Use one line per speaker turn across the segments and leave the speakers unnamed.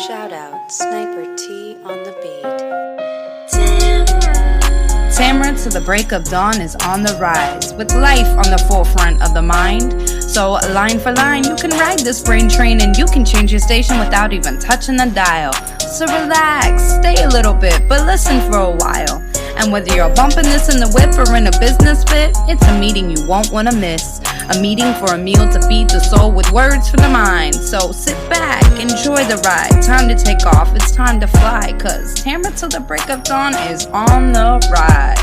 Shout out Sniper T on the beat.
Tamara to the break of dawn is on the rise, with life on the forefront of the mind. So line for line, you can ride this brain train and you can change your station without even touching the dial. So relax, stay a little bit, but listen for a while. And whether you're bumping this in the whip or in a business fit, it's a meeting you won't want to miss. A meeting for a meal to feed the soul with words for the mind. So sit back, enjoy the ride. Time to take off, it's time to fly. Cause Tamara to the break of dawn is on the rise.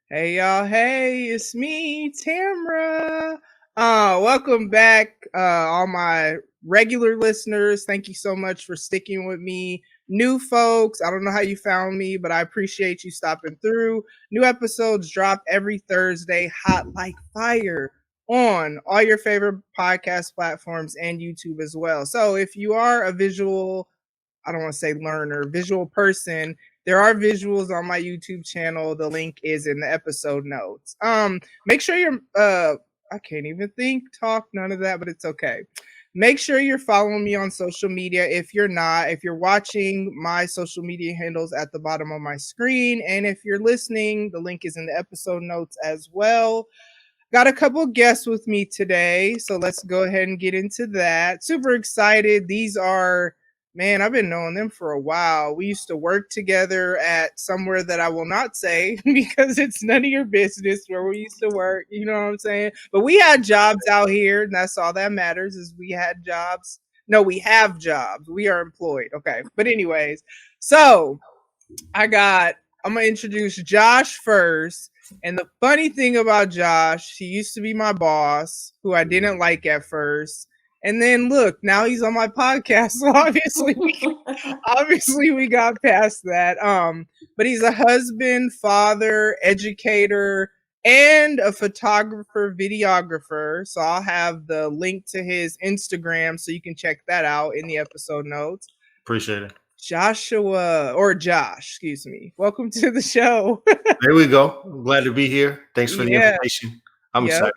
Hey y'all, hey, it's me, Tamara. Welcome back, all my regular listeners. Thank you so much for sticking with me. New folks, I don't know how you found me, but I appreciate you stopping through. New episodes drop every Thursday, hot like fire, on all your favorite podcast platforms and YouTube as well. So if you are a visual, I don't want to say learner, visual person, there are visuals on my YouTube channel. The link is in the episode notes. Make sure you're I can't even talk, none of that, but it's okay. Make sure you're following me on social media. If you're not, if you're watching, my social media handles at the bottom of my screen. And if you're listening, the link is in the episode notes as well. Got a couple guests with me today, so let's go ahead and get into that. Super excited. These are, man, I've been knowing them for a while. We used to work together at somewhere that I will not say because it's none of your business where we used to work. You know what I'm saying? But we had jobs out here, and that's all that matters is we had jobs. No, we have jobs. We are employed. Okay. But anyways, so I'm going to introduce Josh first. And the funny thing about Josh, he used to be my boss, who I didn't like at first. And then look, now he's on my podcast. So obviously we got past that. But he's a husband, father, educator, and a photographer, videographer. So I'll have the link to his Instagram so you can check that out in the episode notes.
Appreciate it.
Josh, excuse me. Welcome to the show.
There we go. I'm glad to be here. Thanks for the invitation. I'm excited.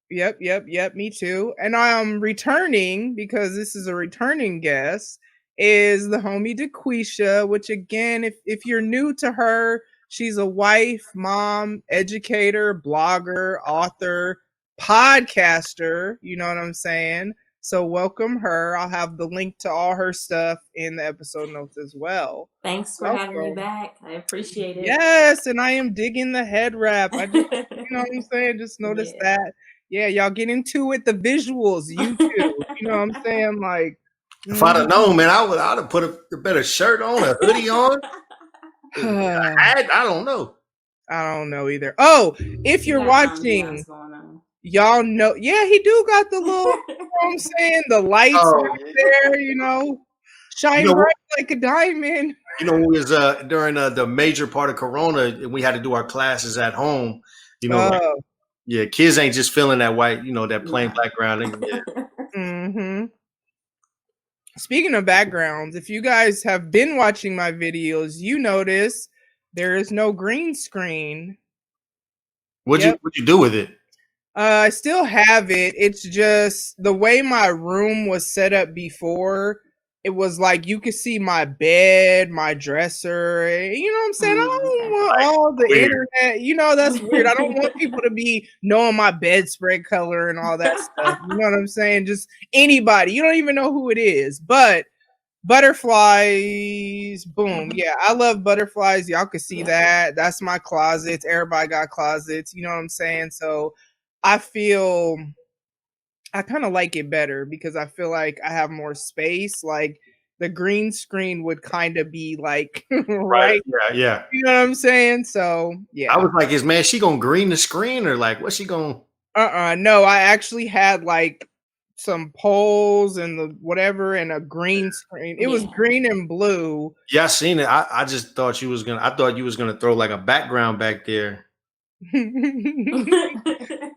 Yep. Me too. And I'm returning because this is a returning guest, is the homie DeQuisha, which again, if you're new to her, she's a wife, mom, educator, blogger, author, podcaster. You know what I'm saying? So welcome her. I'll have the link to all her stuff in the episode notes as well.
Thanks for having me back. I appreciate it.
Yes, and I am digging the head wrap. I just, you know what I'm saying? Just noticed that. Yeah, y'all get into it. The visuals, YouTube. You know what I'm saying? Like,
if I'd have known, man, I'd have put a better shirt on, a hoodie on. I don't know.
I don't know either. Oh, if you're watching, y'all know. Yeah, he do got the little, you know what I'm saying? The lights right there, you know, shine bright like a diamond.
You know, when we was during the major part of Corona, and we had to do our classes at home. You know, yeah, kids ain't just feeling that white, you know, that plain background.
Mm-hmm. Speaking of backgrounds, if you guys have been watching my videos, you notice there is no green screen.
What'd you do with it?
I still have it. It's just the way my room was set up before. It was like you could see my bed, my dresser. You know what I'm saying? I don't want all the internet. You know, that's weird. I don't want people to be knowing my bedspread color and all that stuff. You know what I'm saying? Just anybody. You don't even know who it is. But butterflies, boom. Yeah, I love butterflies. Y'all can see that. That's my closets. Everybody got closets. You know what I'm saying? So I feel I kind of like it better because I feel like I have more space. Like the green screen would kind of be like, right?
Yeah.
You know what I'm saying? So, yeah.
I was like, is she going to green the screen or like, what's she going to?
No, I actually had like some poles and the whatever and a green screen. It was green and blue.
Yeah, I seen it. I just thought you was going to throw like a background back there.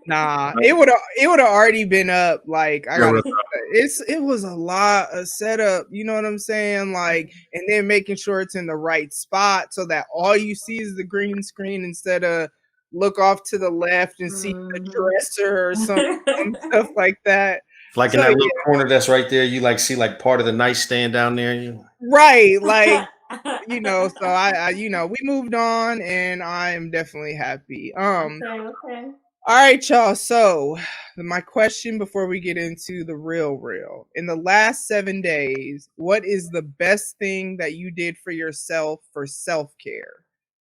Nah, it would have already been up. Like it was a lot of setup, you know what I'm saying? Like, and then making sure it's in the right spot so that all you see is the green screen instead of look off to the left and see the dresser or something, stuff like that.
Like in that little corner that's right there, you like see like part of the nightstand down there.
Right, like so I we moved on, and I am definitely happy.
Okay.
All right, y'all. So my question before we get into the real, in the last 7 days, what is the best thing that you did for yourself for self-care?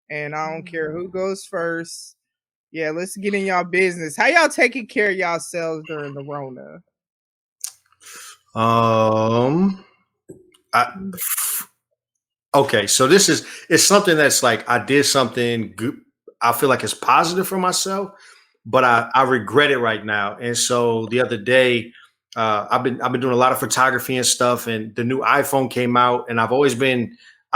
And I don't care who goes first. Yeah, let's get in y'all business. How y'all taking care of yourselves during the Rona?
Okay, so it's something that's like I did something good. I feel like it's positive for myself, but I regret it right now. And so the other day, I've been doing a lot of photography and stuff, and the new iPhone came out, and I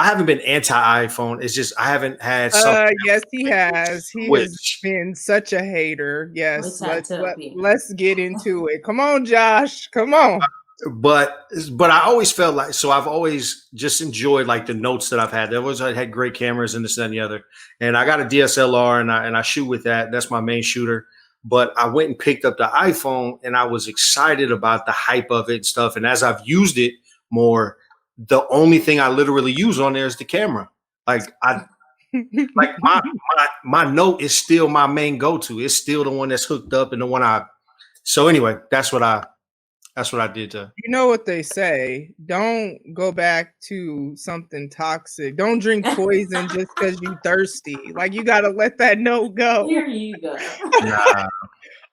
haven't been anti-iPhone. It's just I haven't had something.
Yes, he has. He has been such a hater. Yes, let's get into it. Come on, Josh. Come on.
But I always felt like, so I've always just enjoyed like the notes that I've had. I had great cameras and this and the other. And I got a DSLR and I shoot with that. That's my main shooter. But I went and picked up the iPhone and I was excited about the hype of it and stuff. And as I've used it more, the only thing I literally use on there is the camera. Like my note is still my main go-to. It's still the one that's hooked up and the one so anyway, that's what I did.
You know what they say, don't go back to something toxic. Don't drink poison just because you thirsty. Like, you got to let that note go.
Here you go.
Nah.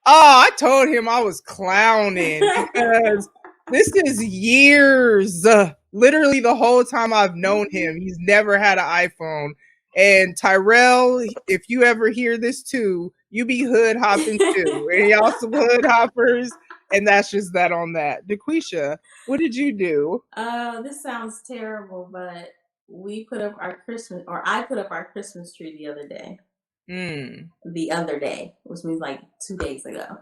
I told him I was clowning because this is years. Literally the whole time I've known him, he's never had an iPhone. And Tyrell, if you ever hear this too, you be hood hopping too. And y'all some hood hoppers. And that's just that on that. DeQuisha, what did you do?
This sounds terrible, but I put up our Christmas tree the other day. The other day, which means like 2 days ago.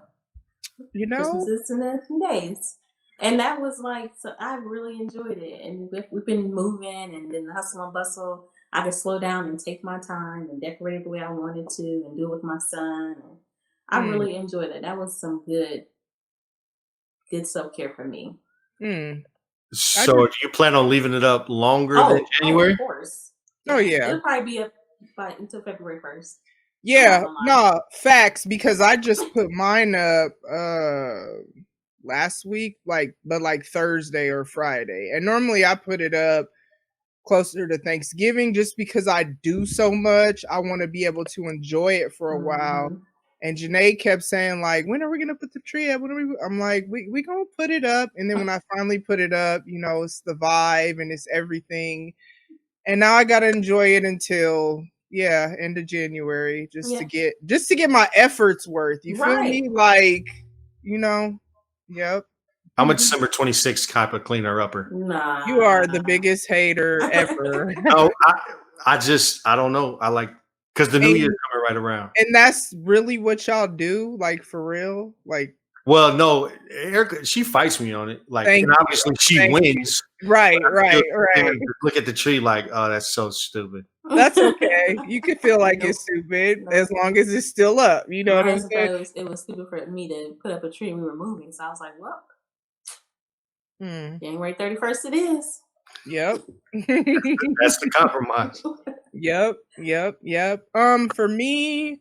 Christmas is in a few days. And that was like, so I really enjoyed it. And we've been moving and then the hustle and bustle. I could slow down and take my time and decorate it the way I wanted to and do it with my son. And I really enjoyed it. That was some good self-care for me.
So do you plan on leaving it up longer than January?
Of course.
Oh yeah.
It'll probably be up until February 1st.
Yeah, no, facts, because I just put mine up last week, but Thursday or Friday. And normally I put it up closer to Thanksgiving just because I do so much. I want to be able to enjoy it for a while. And Janae kept saying, like, when are we going to put the tree up? I'm like, we going to put it up. And then when I finally put it up, it's the vibe and it's everything. And now I got to enjoy it until, end of January, just to get my efforts worth. You feel me? Like, yep.
I'm a December 26th type of cleaner upper.
Nah.
You are the biggest hater ever.
No, I don't know. I like, because the new year's coming right around.
And that's really what y'all do? Like, for real? Like,
well, no, Erica, she fights me on it. Like, and obviously she wins.
Right.
Look at the tree like, oh, that's so stupid.
That's okay. You could feel like it's stupid as long as it's still up. You know what I'm saying?
It was stupid for me to put up a tree and we were moving. So I was like, well, January 31st it is.
Yep.
That's the compromise.
Yep. For me,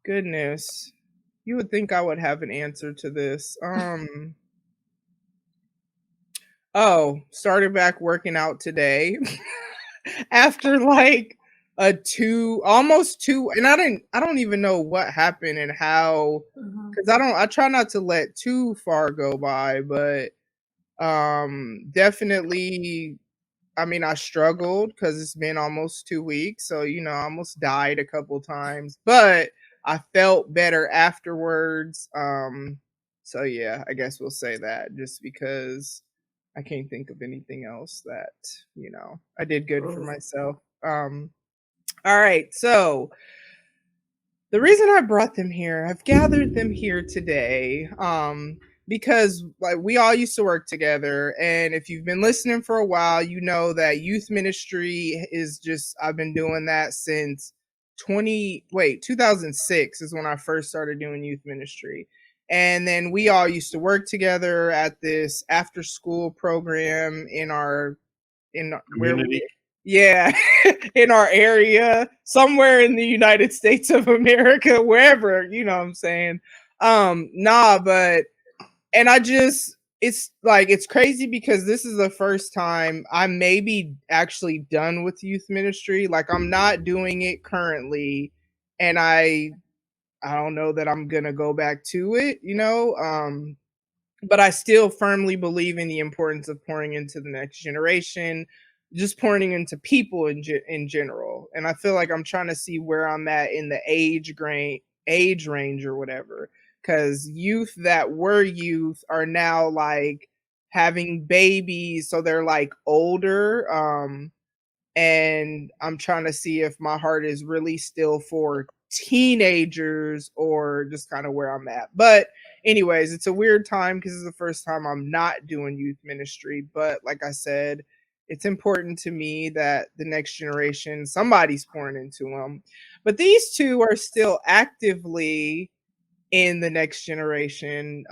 goodness, you would think I would have an answer to this. Started back working out today after like almost two, and I don't even know what happened and how, because I try not to let too far go by, but definitely, I mean, I struggled because it's been almost 2 weeks. So, I almost died a couple times, but I felt better afterwards. So yeah, I guess we'll say that just because I can't think of anything else that, I did good for myself. All right. So the reason I brought them here, I've gathered them here today, because like we all used to work together, and if you've been listening for a while, you know that youth ministry is just, I've been doing that since 2006 is when I first started doing youth ministry. And then we all used to work together at this after school program in our
Community.
yeah, in our area, somewhere in the United States of America, wherever, you know what I'm saying? But and it's like it's crazy because this is the first time I may be actually done with youth ministry. Like I'm not doing it currently, and I don't know that I'm gonna go back to it, you know. But I still firmly believe in the importance of pouring into the next generation, just pouring into people in general. And I feel like I'm trying to see where I'm at in the age range or whatever. Because youth that were youth are now like having babies, so they're like older. And I'm trying to see if my heart is really still for teenagers or just kind of where I'm at. But anyways, it's a weird time because it's the first time I'm not doing youth ministry. But like I said, it's important to me that the next generation, somebody's pouring into them. But these two are still actively in the next generation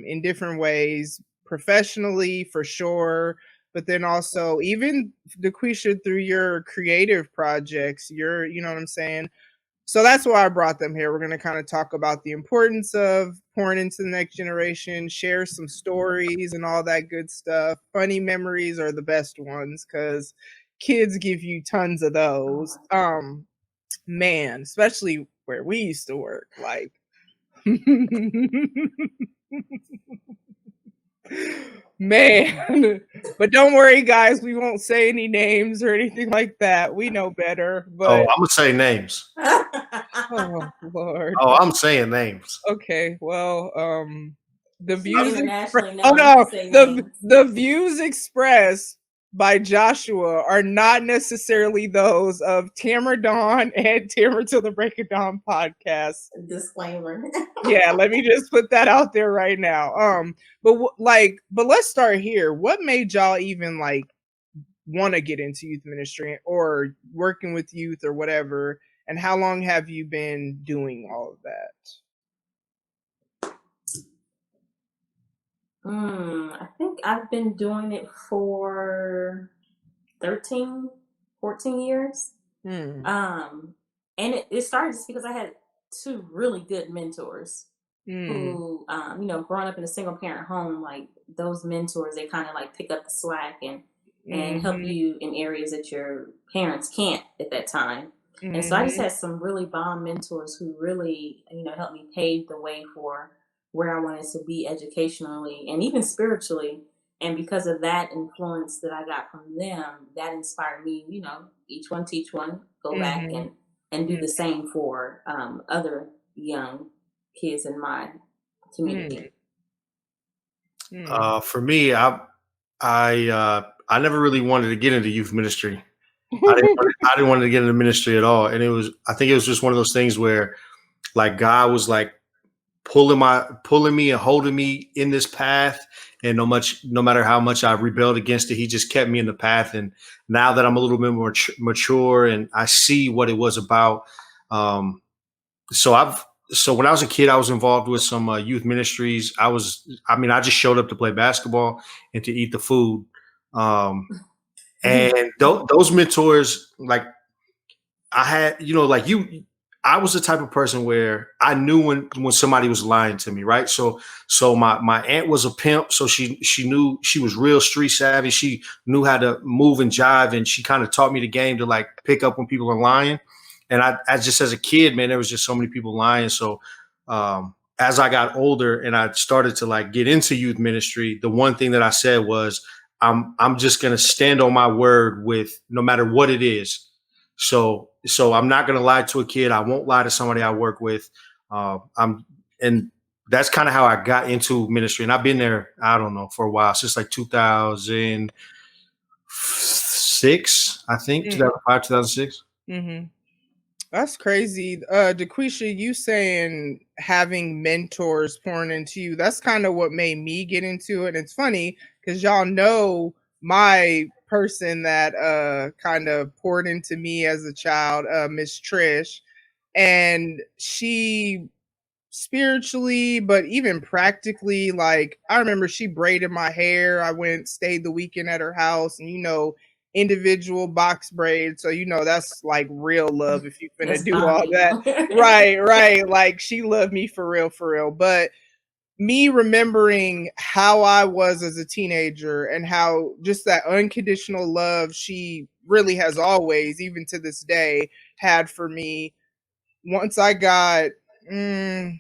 in different ways, professionally for sure, but then also even Daquisha through your creative projects, you know what I'm saying? So that's why I brought them here. We're going to kind of talk about the importance of pouring into the next generation, share some stories and all that good stuff. Funny memories are the best ones because kids give you tons of those. Man, especially where we used to work, like man. But don't worry, guys, we won't say any names or anything like that. We know better.
Oh,
But
I'm gonna say names.
oh Lord.
Oh, I'm saying names.
Okay, well, the
She's
views
internationally
oh
known. You
no,
can say names.
the views expressed by Joshua are not necessarily those of Tamara Dawn and Tamara Till the Break of Dawn podcast.
Disclaimer.
Yeah, let me just put that out there right now. But let's start here. What made y'all even like want to get into youth ministry or working with youth or whatever? And how long have you been doing all of that?
I think I've been doing it for 13, 14 years. And it started just because I had two really good mentors who, growing up in a single parent home, like those mentors, they kind of like pick up the slack and help you in areas that your parents can't at that time. And so I just had some really bomb mentors who really, helped me pave the way for where I wanted to be educationally and even spiritually. And because of that influence that I got from them, that inspired me, each one teach one, go back and do the same for other young kids in my community.
For me, I never really wanted to get into youth ministry. I didn't want to get into ministry at all. And I think it was just one of those things where like God was like pulling me and holding me in this path. And no matter how much I rebelled against it, he just kept me in the path. And now that I'm a little bit more mature and I see what it was about. So when I was a kid, I was involved with some youth ministries. I just showed up to play basketball and to eat the food. And those mentors, like I had, I was the type of person where I knew when somebody was lying to me, right? So my aunt was a pimp, so she knew, she was real street savvy. She knew how to move and jive, and she kind of taught me the game to like pick up when people are lying. And I just as a kid, man, there was just so many people lying. So as I got older and I started to like get into youth ministry, the one thing that I said was, I'm just gonna stand on my word with no matter what it is. So I'm not going to lie to a kid. I won't lie to somebody I work with. And that's kind of how I got into ministry. And I've been there, I don't know, for a while, since like 2006, I think, 2005, 2006.
That's crazy. Daquisha, you saying having mentors pouring into you, that's kind of what made me get into it. And it's funny because y'all know my person that kind of poured into me as a child, Miss Trish. and she spiritually, but even practically, like I remember she braided my hair. I stayed the weekend at her house, and individual box braids. So that's like real love if you finna
That's
do all
bonding.
that. Right. Like she loved me for real, for real. But me remembering how I was as a teenager and how just that unconditional love she really has always, even to this day, had for me. Once I got, I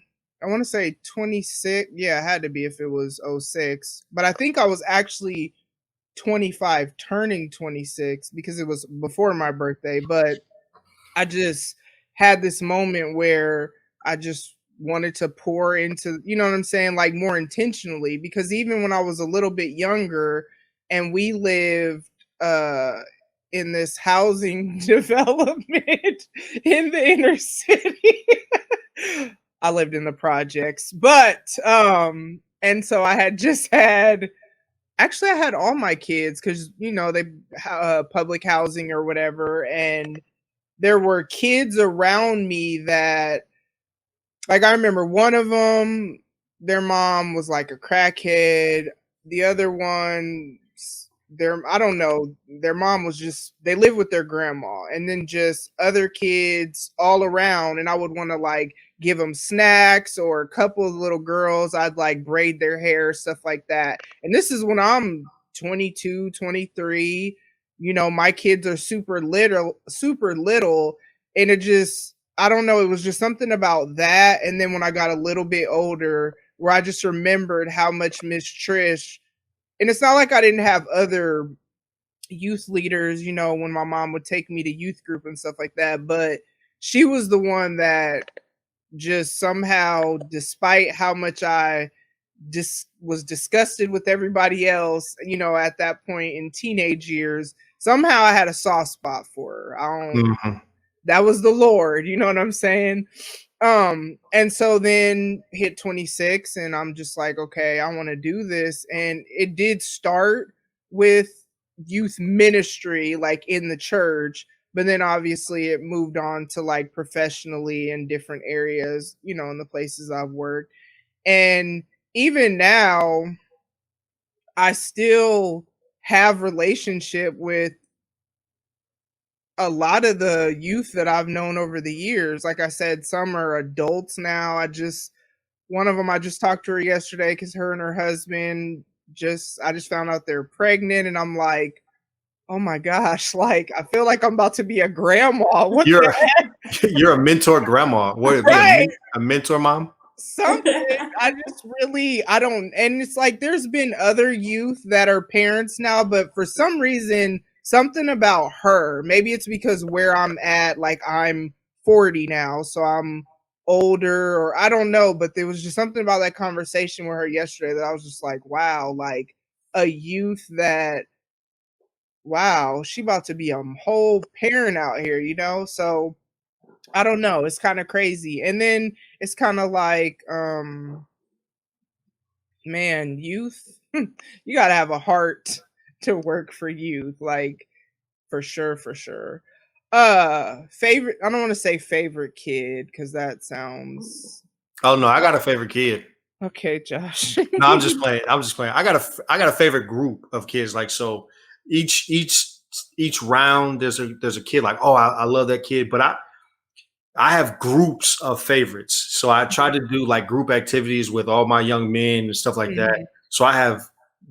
want to say 26. Yeah, it had to be if it was '06. But I think I was actually 25, turning 26 because it was before my birthday. But I just had this moment where I just wanted to pour into, you know what I'm saying, like more intentionally, because even when I was a little bit younger and we lived in this housing development in the inner city. I lived in the projects, but and so I had just had, actually I had all my kids cuz they public housing or whatever, and there were kids around me that, like, I remember one of them, their mom was like a crackhead. The other one, I don't know, their mom was just, they lived with their grandma, and then just other kids all around. And I would want to like give them snacks, or a couple of little girls, I'd like braid their hair, stuff like that. And this is when I'm 22, 23. My kids are super little, super little. And it just, I don't know, it was just something about that. And then when I got a little bit older, where I just remembered how much Miss Trish, and it's not like I didn't have other youth leaders, when my mom would take me to youth group and stuff like that, but she was the one that just somehow, despite how much I just was disgusted with everybody else, at that point in teenage years, somehow I had a soft spot for her. That was the Lord, you know what I'm saying? And so then hit 26, and I'm just like, okay, I want to do this. And it did start with youth ministry, like in the church, but then obviously it moved on to like professionally in different areas, in the places I've worked. And even now, I still have relationship with a lot of the youth that I've known over the years. Like I said, some are adults now. One of them, I just talked to her yesterday because her and her husband I just found out they're pregnant, and I'm like, oh my gosh, like I feel like I'm about to be a grandma. What
You're
the heck?
you're a mentor grandma. What,
Right.
a mentor mom?
Something. I just really, I don't, and it's like there's been other youth that are parents now, but for some reason, something about her, maybe it's because where I'm at, like I'm 40 now, so I'm older, or I don't know, but there was just something about that conversation with her yesterday that I was just like, wow, like a youth that, wow, she about to be a whole parent out here, So I don't know. It's kind of crazy. And then it's kind of like, man, youth, you got to have a heart to work for youth, like for sure, for sure. Favorite, I don't want to say favorite kid because that sounds,
Oh no, I got a favorite kid.
okay, Josh.
No, I'm just playing. I'm just playing. I got a favorite group of kids. Like, so each round there's a kid like, oh, I love that kid, but I have groups of favorites. So I try to do like group activities with all my young men and stuff like that. So I have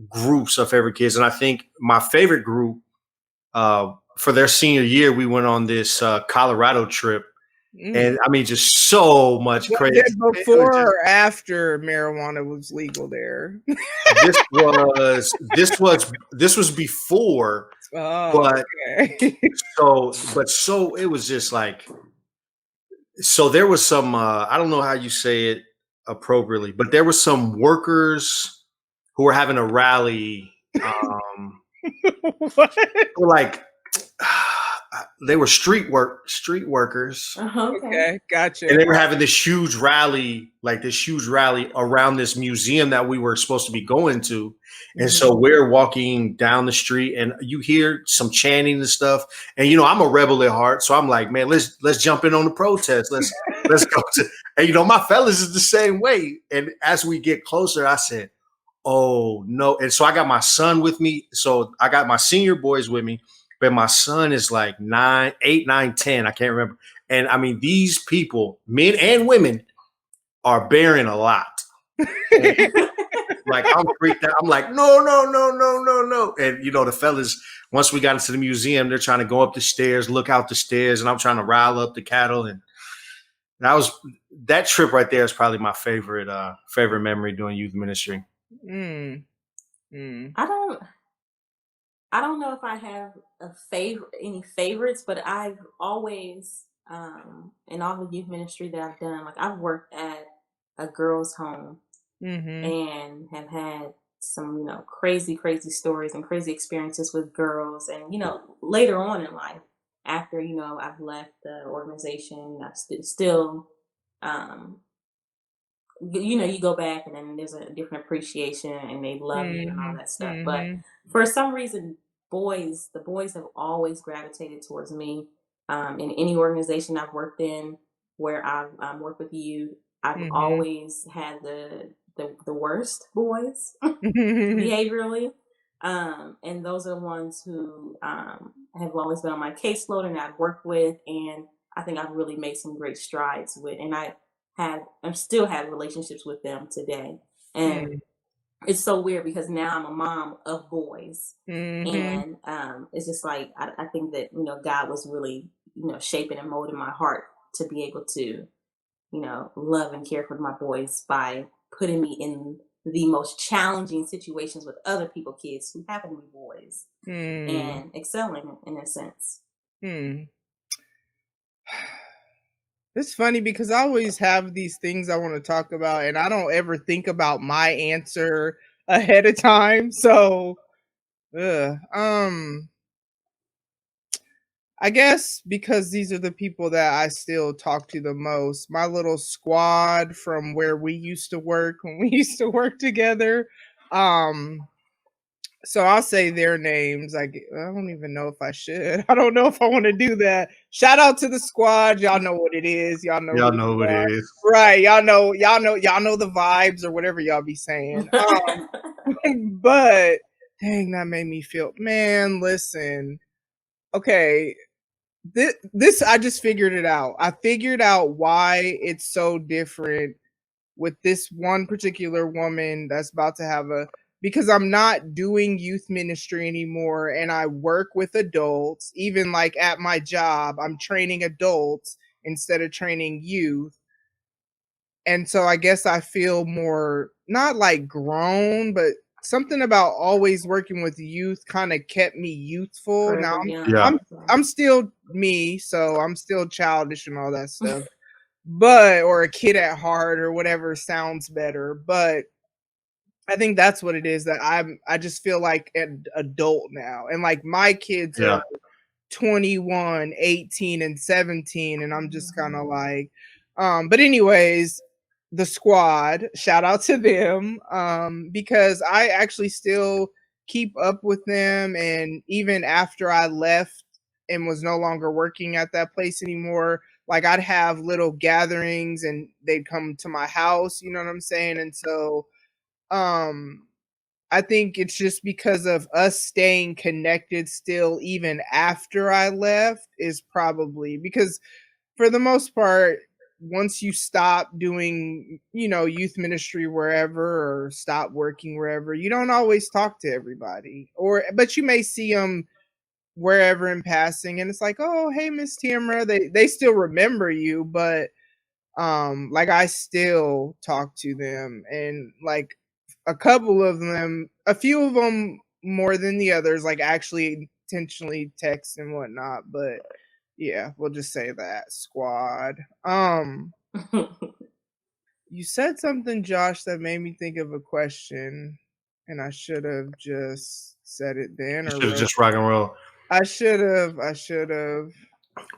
groups of favorite kids. And I think my favorite group, for their senior year, we went on this Colorado trip. And I mean, just so much
Was
crazy.
it before or after marijuana was legal there?
This was before,
Oh,
but
okay.
so it was just like, so there was some I don't know how you say it appropriately, but there was some workers who were having a rally.
What?
Like they were street workers.
Okay, gotcha.
And they were having this huge rally around this museum that we were supposed to be going to. And so we're walking down the street and you hear some chanting and stuff. And I'm a rebel at heart. So I'm like, man, let's jump in on the protest. Let's go to, and my fellas is the same way. And as we get closer, I said, oh no. And so I got my son with me. So I got my senior boys with me, but my son is like 8, 9, 10. I can't remember. And I mean, these people, men and women, are bearing a lot. Like I'm freaked out. I'm like, no. And the fellas, once we got into the museum, they're trying to go up the stairs, look out the stairs, and I'm trying to rile up the cattle. And that trip right there is probably my favorite memory doing youth ministry.
I don't know if I have any favorites, but I've always in all the youth ministry that I've done, like I've worked at a girls' home and have had some crazy stories and crazy experiences with girls, and later on in life, after I've left the organization, I've still you go back and then there's a different appreciation and they love you and all that stuff. But for some reason, the boys have always gravitated towards me. In any organization I've worked in where I've worked with you, I've always had the worst boys behaviorally. And those are the ones who have always been on my caseload and I've worked with, and I think I've really made some great strides with, and I still have relationships with them today. And it's so weird because now I'm a mom of boys. And it's just like I think that God was really shaping and molding my heart to be able to love and care for my boys by putting me in the most challenging situations with other kids who happen to be boys and excelling in a sense.
It's funny because I always have these things I want to talk about and I don't ever think about my answer ahead of time. So, I guess because these are the people that I still talk to the most. My little squad from where we used to work when we used to work together. So I'll say their names. I don't even know if I should. I don't know if I want to do that. Shout out to the squad. Y'all know what it is. Y'all know
who it is.
Right. Y'all know the vibes or whatever y'all be saying. But dang, that made me feel, man, listen. Okay. This I just figured it out. I figured out why it's so different with this one particular woman that's about to have because I'm not doing youth ministry anymore and I work with adults. Even like at my job, I'm training adults instead of training youth. And so I guess I feel more not like grown, but something about always working with youth kind of kept me youthful. Now I'm still me, so I'm still childish and all that stuff. But or a kid at heart or whatever sounds better. But I think that's what it is, that I just feel like an adult now. And like my kids are 21, 18, and 17, and I'm just kind of like but anyways, the squad, shout out to them, because I actually still keep up with them, and even after I left and was no longer working at that place anymore, like I'd have little gatherings and they'd come to my house, you know what I'm saying? And so I think it's just because of us staying connected still even after I left, is probably because for the most part, once you stop doing, youth ministry wherever or stop working wherever, you don't always talk to everybody, but you may see them wherever in passing and it's like, oh, hey, Miss Tamara, they still remember you, but like I still talk to them, and like a few of them more than the others, like actually intentionally text and whatnot. But yeah, we'll just say that squad. You said something, Josh, that made me think of a question, and I should have just said it then.
You should have just rock and roll.
I should have. I should have.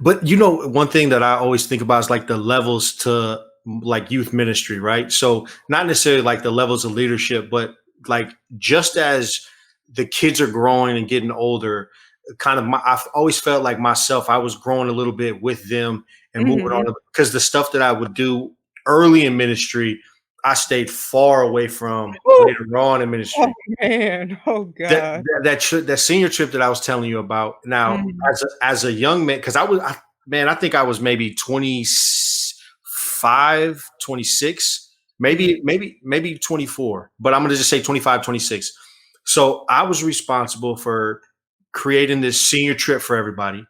But one thing that I always think about is like the levels to like youth ministry, right? So not necessarily like the levels of leadership, but like just as the kids are growing and getting older, kind of I've always felt like myself, I was growing a little bit with them and moving
Mhm.
on because the stuff that I would do early in ministry, I stayed far away from
Woo!
later on in
Oh
ministry.
man. Oh
that
god.
that senior trip that I was telling you about. Now,
Mhm.
as a young man, because I think I was maybe 25, 26,
Mhm.
maybe 24, but I'm gonna just say 25, 26. So I was responsible for creating this senior trip for everybody,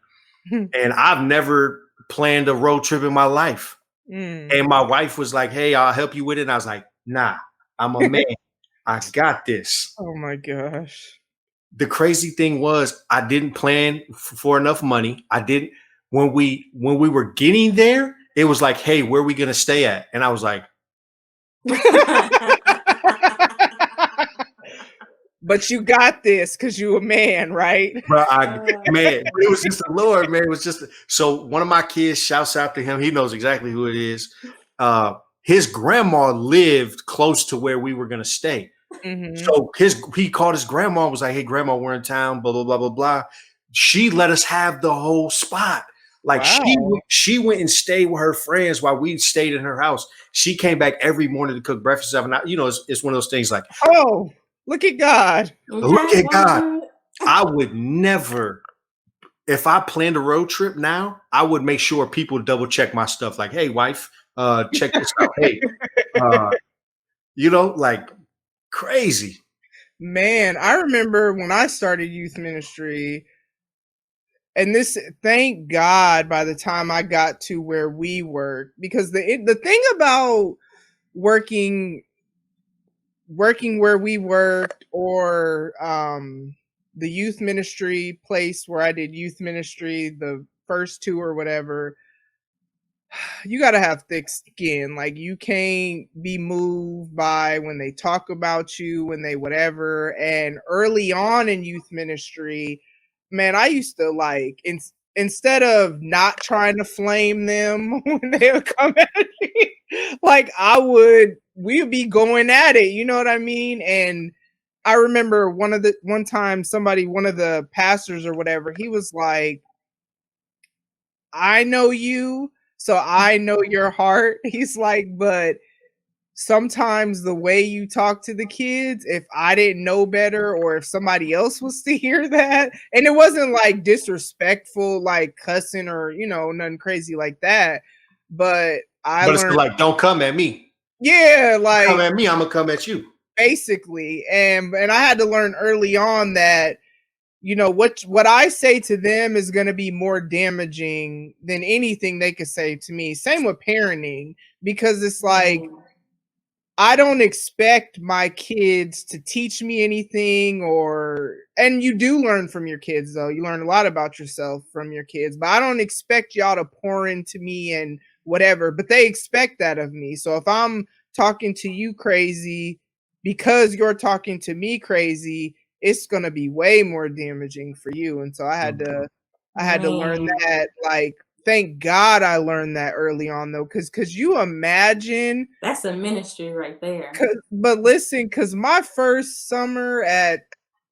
and I've never planned a road trip in my life.
Mm.
And my wife was like, "Hey, I'll help you with it." And I was like, "Nah, I'm a man. I got this."
Oh my gosh.
The crazy thing was I didn't plan for enough money. I didn't when we were getting there, it was like, "Hey, where are we gonna stay at?" And I was like,
But you got this because you a man, right?
"Bro, man, it was just the Lord, man. It was just so." One of my kids shouts out to him. He knows exactly who it is. His grandma lived close to where we were gonna stay.
Mhm.
So he called his grandma, was like, "Hey, grandma, we're in town, blah, blah, blah, blah, blah." She let us have the whole spot. Like
Wow.
she went and stayed with her friends while we stayed in her house. She came back every morning to cook breakfast. And it's one of those things like,
Oh, look at God.
look
Okay,
at
won't
God.
do it.
I would never, if I planned a road trip now, I would make sure people double check my stuff. Like, hey, wife, check this out. Hey, uh, like crazy.
Man, I remember when I started youth ministry, and this, thank God, by the time I got to where we worked, because the thing about working where we worked, or the youth ministry place where I did youth ministry, the first two or whatever, you got to have thick skin. Like, you can't be moved by when they talk about you, when they whatever. And early on in youth ministry, man, I used to like instead of not trying to flame them when they would come at me, like we would be going at it, you know what I mean? And I remember one time one of the pastors or whatever, he was like, I know you, so I know your heart. He's like, but sometimes the way you talk to the kids, if I didn't know better or if somebody else was to hear that, and it wasn't like disrespectful, like cussing or, nothing crazy like that. But I
But it's
learned,
like, don't come at me.
yeah,
Come
like
at me, I'm gonna come at you.
basically. And I had to learn early on that what I say to them is going to be more damaging than anything they could say to me. Same with parenting, because it's like I don't expect my kids to teach me anything, and you do learn from your kids though. You learn a lot about yourself from your kids, but I don't expect y'all to pour into me and whatever, but they expect that of me. So if I'm talking to you crazy because you're talking to me crazy, it's going to be way more damaging for you. And so I had to learn
Man,
that, like, thank God I learned that early on though, cuz you imagine.
that's a ministry right there.
But listen, because my first summer at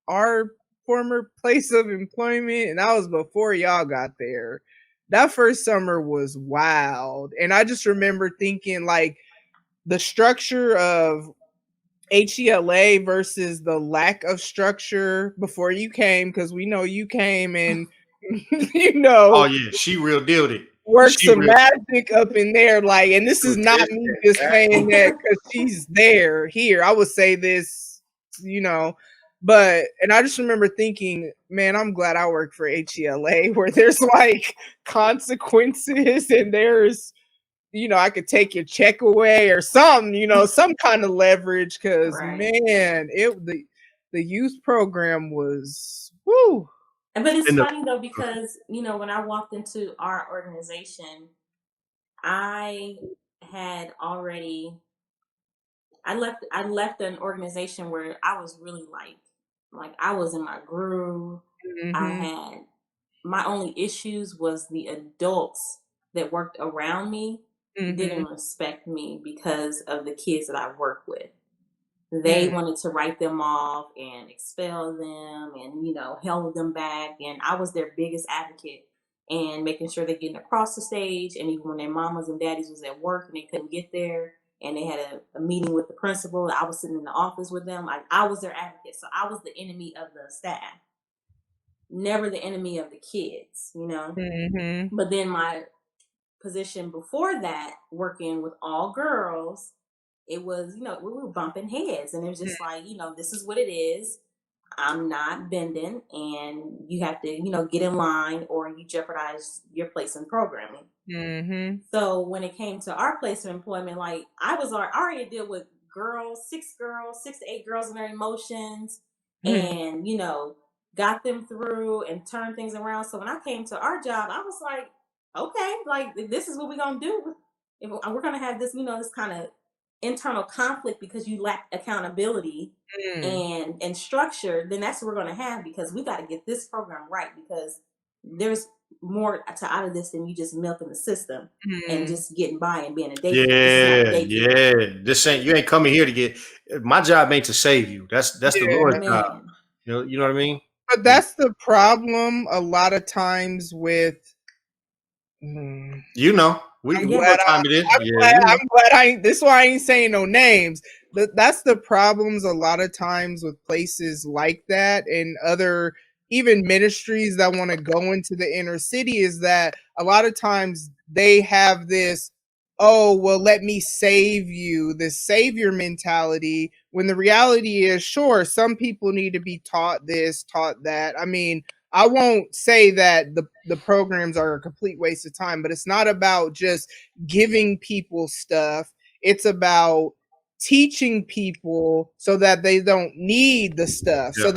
our former place of employment, and that was before y'all got there, that first summer was wild. And I just remember thinking, like, the structure of HELA versus the lack of structure before you came, because we know you came and, you
Oh
know,
yeah, she real dealed it.
work
She
some
real
magic up in there, like, and this is not me just saying that because she's here. I would say this, you know, and I just remember thinking, man, I'm glad I work for HELA where there's like consequences and there's, I could take your check away or something, some kind of leverage. Cause
Right.
man, the youth program was whoo.
But it's
in the
funny though because when I walked into our organization, I had already I left an organization where I was really like I was in my groove. I
Mhm.
had my only issues was the adults that worked around me didn't respect me because of the kids that I work with. They wanted to write them off and expel them and, held them back. And I was their biggest advocate and making sure they're getting across the stage. And even when their mamas and daddies was at work and they couldn't get there and they had a meeting with the principal, I was sitting in the office with them. Like, I was their advocate. So I was the enemy of the staff, never the enemy of the kids, But then my position before that, working with all girls, it was, we were bumping heads, and it was just like, this is what it is. I'm not bending, and you have to, get in line, or you jeopardize your place in programming. So when it came to our place of employment, like, I already deal with girls, 6 to 8 girls and their emotions, and got them through and turned things around. So when I came to our job, I was like, okay, like, this is what we're gonna do. If we're gonna have this, this kind of internal conflict because you lack accountability and structure, then that's what we're going to have, because we got to get this program right, because there's more out of this than you just milking the system and just getting by and being a daycare.
This ain't, you ain't coming here to get, my job ain't to save you. That's the Lord's job. You know what I mean?
But that's the problem a lot of times with
we know what time it is.
I'm glad this is why I ain't saying no names. But that's the problems a lot of times with places like that and other even ministries that want to go into the inner city, is that a lot of times they have this, oh, well, let me save you, this savior mentality, when the reality is, sure, some people need to be taught this, taught that. I mean, I won't say that the programs are a complete waste of time, but it's not about just giving people stuff. It's about teaching people so that they don't need the stuff.
Yeah.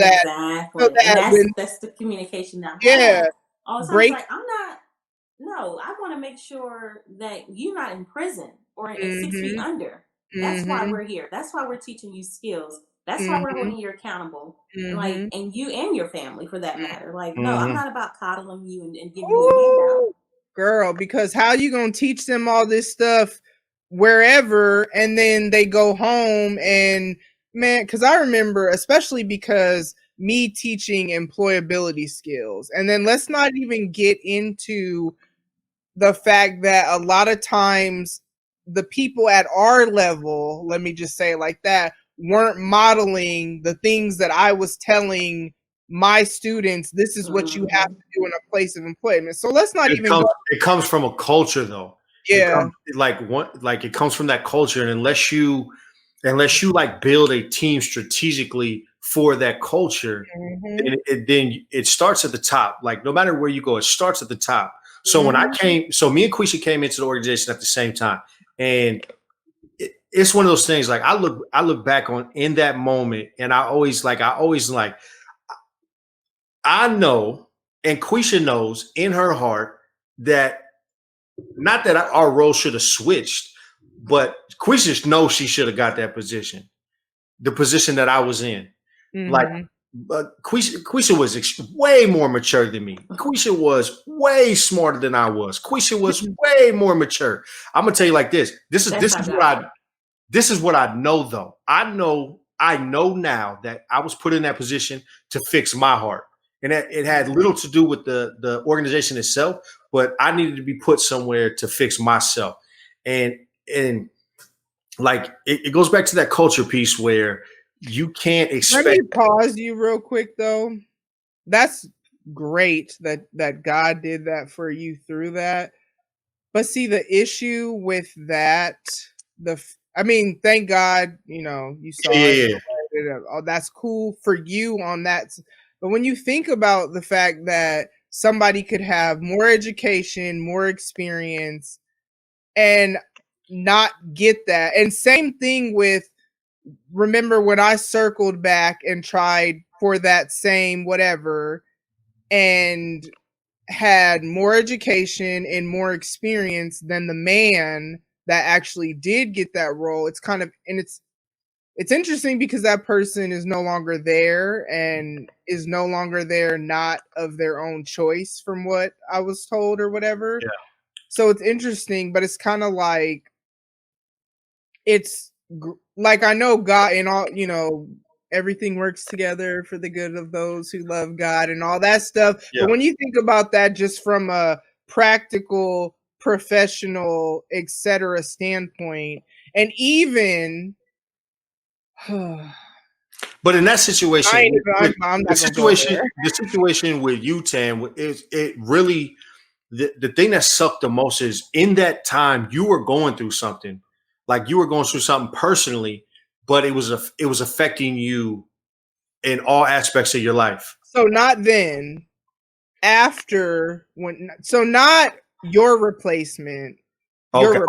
That's the communication now.
Yeah.
All the time, it's like, I want to make sure that you're not in prison or at 6 feet under. That's why we're here. That's why we're teaching you skills. That's why we're holding you accountable, like, and you and your family, for that matter. Like, no, I'm not about coddling you and giving you a handout,
girl. Because how you gonna teach them all this stuff wherever, and then they go home and, man? Because I remember, especially because me teaching employability skills, and then let's not even get into the fact that a lot of times the people at our level, let me just say it like that, weren't modeling the things that I was telling my students. This is what you have to do in a place of employment. So let's not
it comes from a culture, though.
Yeah.
It comes from that culture. And unless you like build a team strategically for that culture, then it starts at the top. Like, no matter where you go, it starts at the top. So when me and Quisha came into the organization at the same time, and it's one of those things, like, I look back on in that moment, and I always I know, and Quisha knows in her heart, that not that our role should have switched, but Quisha knows she should have got that position, the position that I was in. But Quisha was way more mature than me. Quisha was way smarter than I was. Quisha was way more mature. I'm gonna tell you like this. This is what I know, though. I know now that I was put in that position to fix my heart, and it had little to do with the organization itself, but I needed to be put somewhere to fix myself, and like it goes back to that culture piece where you can't expect.
Let me pause you real quick, though. That's great that God did that for you through that. But see, the issue with that, thank God, you saw it. Oh, that's cool for you on that. But when you think about the fact that somebody could have more education, more experience, and not get that, and same thing with, remember when I circled back and tried for that same whatever and had more education and more experience than the man that actually did get that role. It's kind of, and it's it's interesting because that person is no longer there and is no longer there, not of their own choice, from what I was told or whatever.
Yeah.
So it's interesting, but it's kind of like it's like I know God and all, everything works together for the good of those who love God and all that stuff.
Yeah.
But when you think about that just from a practical, professional, etc. standpoint, and even
but in that situation,
I'm not
the
gonna go there.
situation with you, Tam, it really the thing that sucked the most is in that time you were going through something, like you were going through something personally, but it was affecting you in all aspects of your life.
So not then, after so not your replacement, your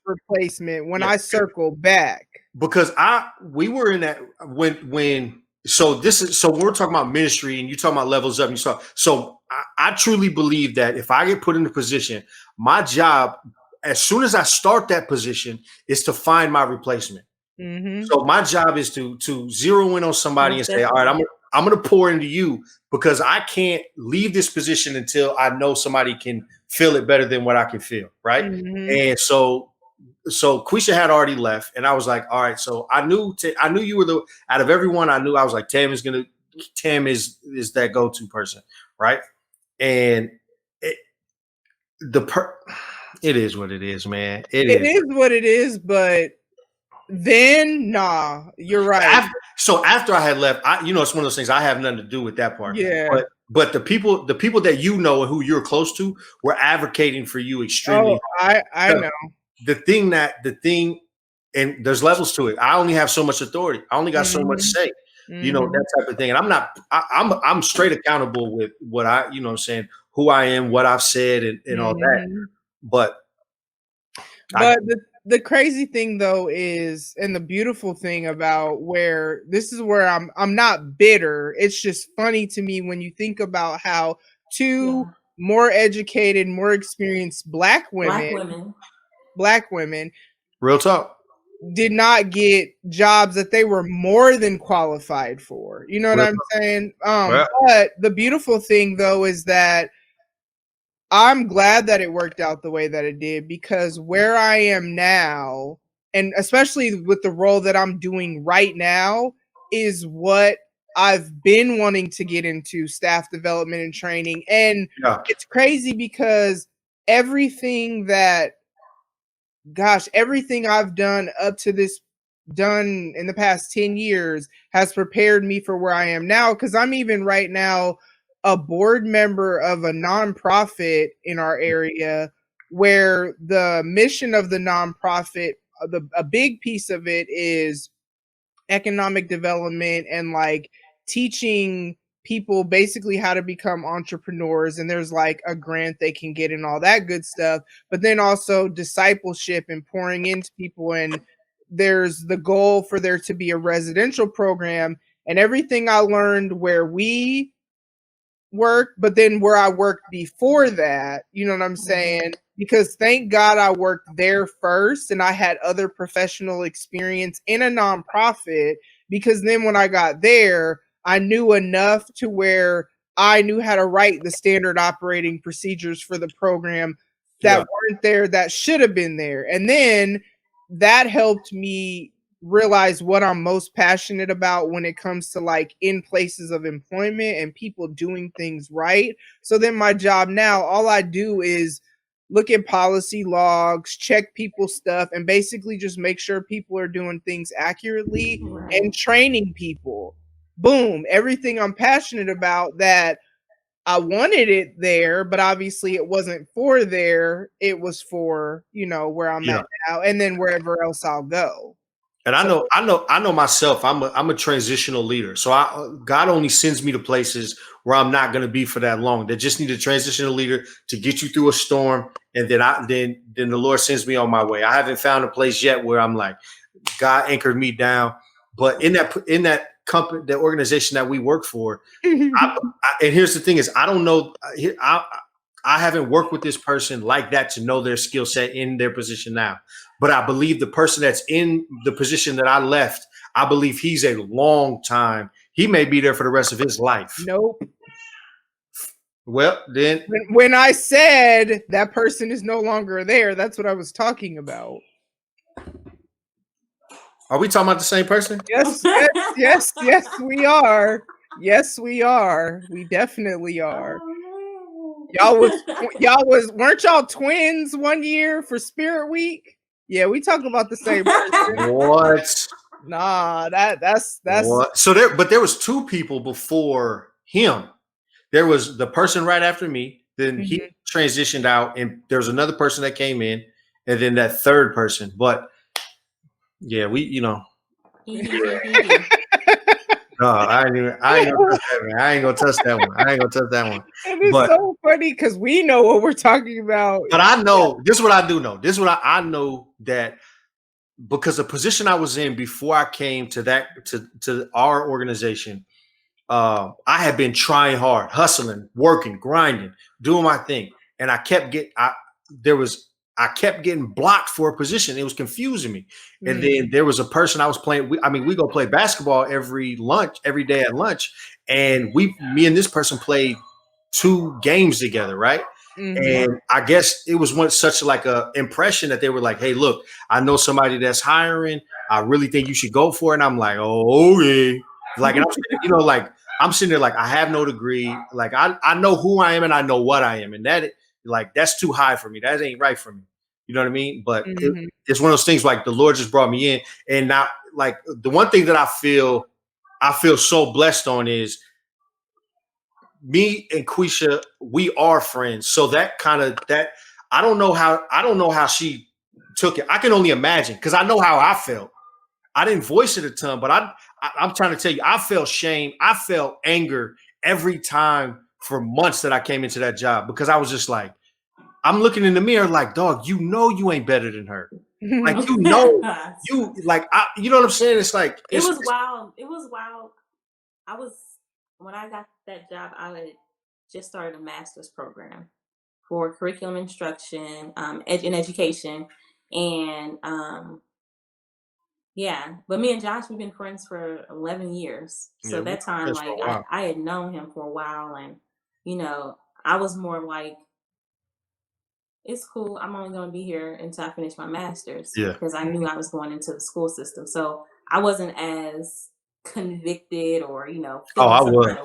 replacement when I circle back.
Because we were in that when so we're talking about ministry and you talking about levels up and so I truly believe that if I get put in a position, my job as soon as I start that position is to find my replacement.
Mm-hmm.
So my job is to zero in on somebody and say, all right, I'm going to pour into you because I can't leave this position until I know somebody can feel it better than what I can feel. Right.
Mm-hmm.
And so Quisha had already left and I was like, all right, so I knew you were out of everyone I knew, I was like, Tam is that go-to person. Right. And it is what it is, man. It is
what it is, but then nah, you're right.
After I had left, it's one of those things I have nothing to do with that part.
Yeah.
But the people that you know and who you're close to were advocating for you extremely.
Oh, I know.
The thing, and there's levels to it. I only have so much authority. I only got so much say. That type of thing. And I'm straight accountable with what I, what I'm saying, who I am, what I've said and all that. But
the crazy thing though is, and the beautiful thing about where this is where I'm not bitter. It's just funny to me when you think about how two more educated, more experienced black women,
real talk,
did not get jobs that they were more than qualified for. You know what I'm saying? But the beautiful thing though is that I'm glad that it worked out the way that it did, because where I am now, and especially with the role that I'm doing right now, is what I've been wanting to get into, staff development and training. And it's crazy because everything I've done up to this done in the past 10 years has prepared me for where I am now. Because I'm even right now a board member of a nonprofit in our area where the mission of the nonprofit, a big piece of it is economic development and like teaching people basically how to become entrepreneurs. And there's like a grant they can get and all that good stuff, but then also discipleship and pouring into people. And there's the goal for there to be a residential program, and everything I learned where we work, but then where I worked before that, you know what I'm saying? Because thank God I worked there first and I had other professional experience in a nonprofit, because then when I got there, I knew enough to where I knew how to write the standard operating procedures for the program that weren't there, that should have been there. And then that helped me realize what I'm most passionate about when it comes to like in places of employment and people doing things right. So then my job now, all I do is look at policy logs, check people's stuff, and basically just make sure people are doing things accurately and training people. Boom, everything I'm passionate about that I wanted it there, but obviously it wasn't for there. It was for, where I'm at now, and then wherever else I'll go.
And I know myself. I'm a transitional leader. So God only sends me to places where I'm not going to be for that long. They just need a transitional leader to get you through a storm, and then the Lord sends me on my way. I haven't found a place yet where I'm like, God anchored me down. But in that company, the organization that we work for, and here's the thing: is I don't know. I haven't worked with this person like that to know their skill set in their position now. But I believe the person that's in the position that I left, I believe he's a long time. He may be there for the rest of his life.
Nope.
Well, then
when I said that person is no longer there, that's what I was talking about.
Are we talking about the same person?
Yes, we are. Yes, we are. We definitely are. Weren't y'all twins one year for Spirit Week? Yeah, we talk about the same person.
What?
Nah, that's
what? So there was two people before him. There was the person right after me, then he transitioned out, and there was another person that came in, and then that third person. But yeah, no, I ain't gonna touch that one.
And it's so funny because we know what we're talking about.
But I know this is what I do know. This is what I know, that because the position I was in before I came to our organization, I had been trying hard, hustling, working, grinding, doing my thing, and I kept getting blocked for a position. It was confusing me. And then there was a person I was playing. We go play basketball every day at lunch, and me and this person played 2 games together, right? And I guess it was such like a impression that they were like, "Hey, look, I know somebody that's hiring. I really think you should go for it." And I'm like, "Oh yeah," like, and I'm sitting there like, I have no degree. Like I know who I am and I know what I am, and that's too high for me. That ain't right for me. You know what I mean? But it's one of those things, like the Lord just brought me in, and now, like, the one thing that I feel so blessed on is me and Quisha, we are friends. So that I don't know how she took it. I can only imagine, because I know how I felt. I didn't voice it a ton, but I'm trying to tell you, I felt shame. I felt anger every time for months that I came into that job, because I was just like, I'm looking in the mirror like, dog, you ain't better than her. Like, you know what I'm saying? It's like,
it was wild. It was wild. When I got that job, I had just started a master's program for curriculum instruction, in education. And yeah, but me and Josh, we've been friends for 11 years. So that time, like, I had known him for a while, and I was more like, it's cool. I'm only going to be here until I finish my master's, because I knew I was going into the school system. So I wasn't as convicted or,
I was.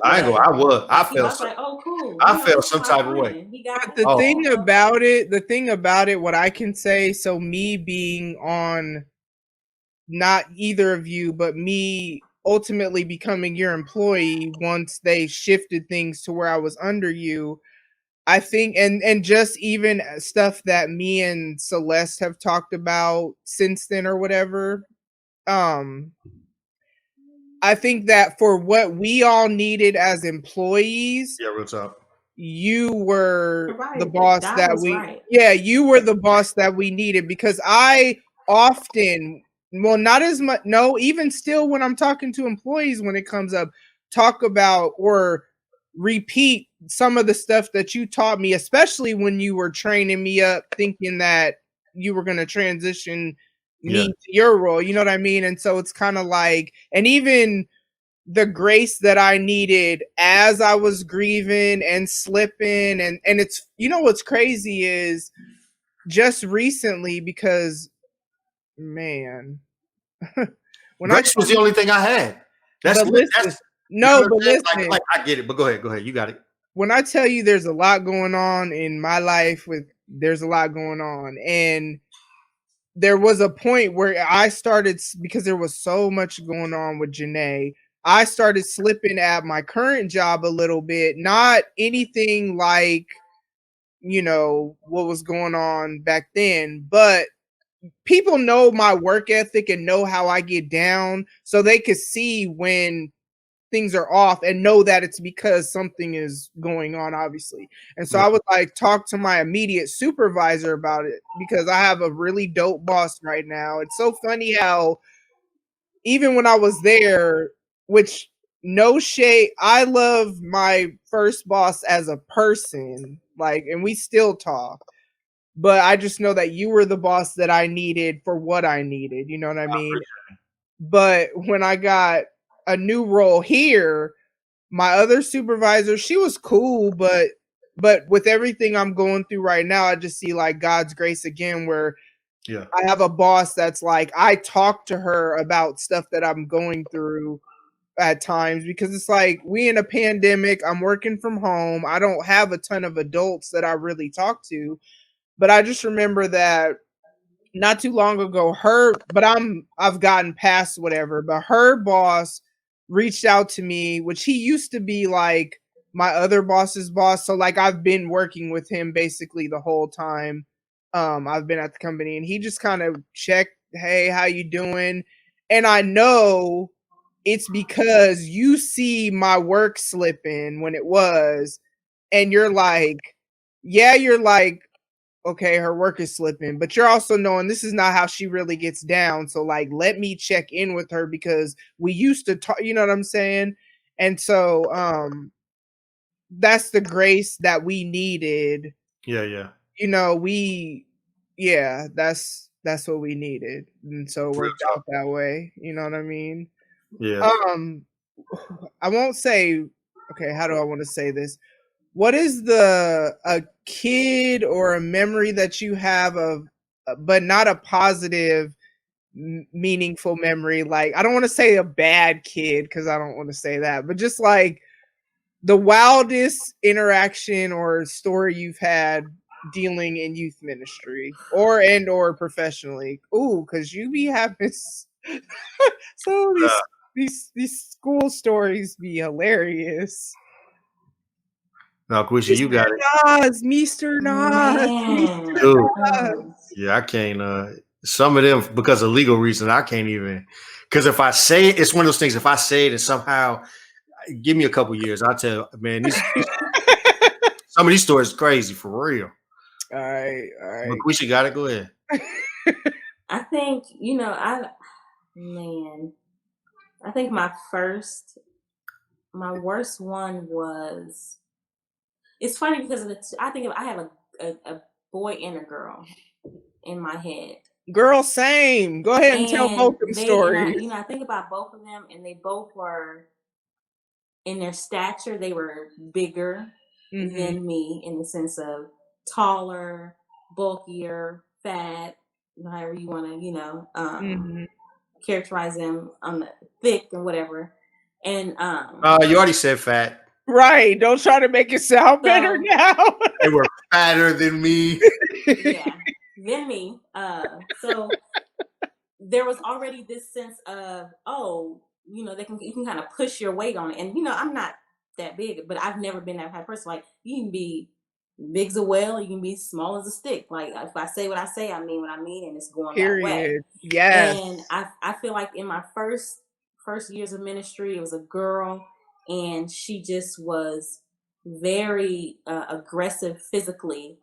I felt
like, oh, cool.
I felt some type of way.
The thing about it, what I can say, so me being on, not either of you, but me ultimately becoming your employee once they shifted things to where I was under you, I think, and just even stuff that me and Celeste have talked about since then or whatever, I think that for what we all needed as employees,
what's up?
You were the boss you were the boss that we needed, because I often, well, not as much, no, even still when I'm talking to employees, when it comes up, talk about or repeat some of the stuff that you taught me, especially when you were training me up, thinking that you were going to transition me to your role. You know what I mean? And so it's kind of like, and even the grace that I needed as I was grieving and slipping, and it's, what's crazy is just recently, because man,
when grace was the only thing I had.
Listen,
like, I get it, but go ahead, you got it.
When I tell you there's a lot going on in my life, there's a lot going on, and there was a point where I started, because there was so much going on with Janae, I started slipping at my current job a little bit. Not anything like, what was going on back then, but people know my work ethic and know how I get down, so they could see when things are off and know that it's because something is going on, obviously. And so I would like talk to my immediate supervisor about it, because I have a really dope boss right now. It's so funny how even when I was there, which, no shade, I love my first boss as a person, like, and we still talk. but I just know that you were the boss that I needed for what I needed. You know what I mean? But when I got a new role here, my other supervisor, she was cool, but with everything I'm going through right now, I just see like God's grace again, where I have a boss that's like, I talk to her about stuff that I'm going through at times, because it's like we in a pandemic, I'm working from home, I don't have a ton of adults that I really talk to. But I just remember that not too long ago, I've gotten past whatever, but her boss reached out to me, which he used to be like my other boss's boss. So like I've been working with him basically the whole time I've been at the company, and he just kind of checked, hey, how you doing? And I know it's because you see my work slipping when it was, and you're like, yeah, you're like, okay, her work is slipping, but you're also knowing this is not how she really gets down. So like, let me check in with her because we used to talk, you know what I'm saying? And so, that's the grace that we needed.
Yeah.
You know, yeah, that's what we needed. And so it worked out that way. You know what I mean?
Yeah.
I won't say, okay, how do I want to say this? What is a kid or a memory that you have of, but not a positive, meaningful memory? Like, I don't want to say a bad kid because I don't want to say that, but just like the wildest interaction or story you've had dealing in youth ministry or professionally. Ooh, because you be having so these school stories be hilarious.
No, Quisha, you got it.
Mr. Nas,
Man.
Mr. Nas.
Yeah, I can't. Some of them, because of legal reasons, I can't even. Because if I say it, it's one of those things. If I say it and somehow, give me a couple years, I'll tell. Man, some of these stories crazy for real.
All right.
But Quisha got it. Go ahead.
I think I think my worst one was. It's funny because I have a boy and a girl in my head.
Girl, same. Go ahead and tell both them stories.
I think about both of them, and they both were in their stature. They were bigger than me in the sense of taller, bulkier, fat, however you want to, characterize them on the thick and whatever. And
you already said fat.
Right. Don't try to make it sound better now.
They were fatter than me.
Yeah, than me. So there was already this sense of, you can kind of push your weight on it. And I'm not that big, but I've never been that type of person. Like, you can be big as a whale, you can be small as a stick. Like, if I say what I say, I mean what I mean, and it's going that way.
Yes.
And I feel like in my first years of ministry, it was a girl, and she just was very aggressive physically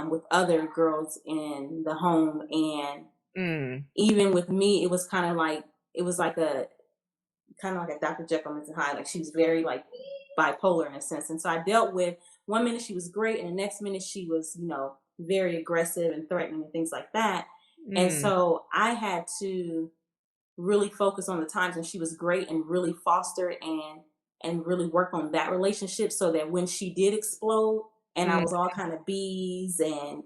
with other girls in the home. And even with me, it was kind of like a Dr. Jekyll and Mr. Hyde. Like, she was very like bipolar in a sense. And so I dealt with, one minute she was great, and the next minute she was, very aggressive and threatening and things like that. And so I had to really focus on the times when she was great and really foster and really work on that relationship, so that when she did explode and I was all kind of bees and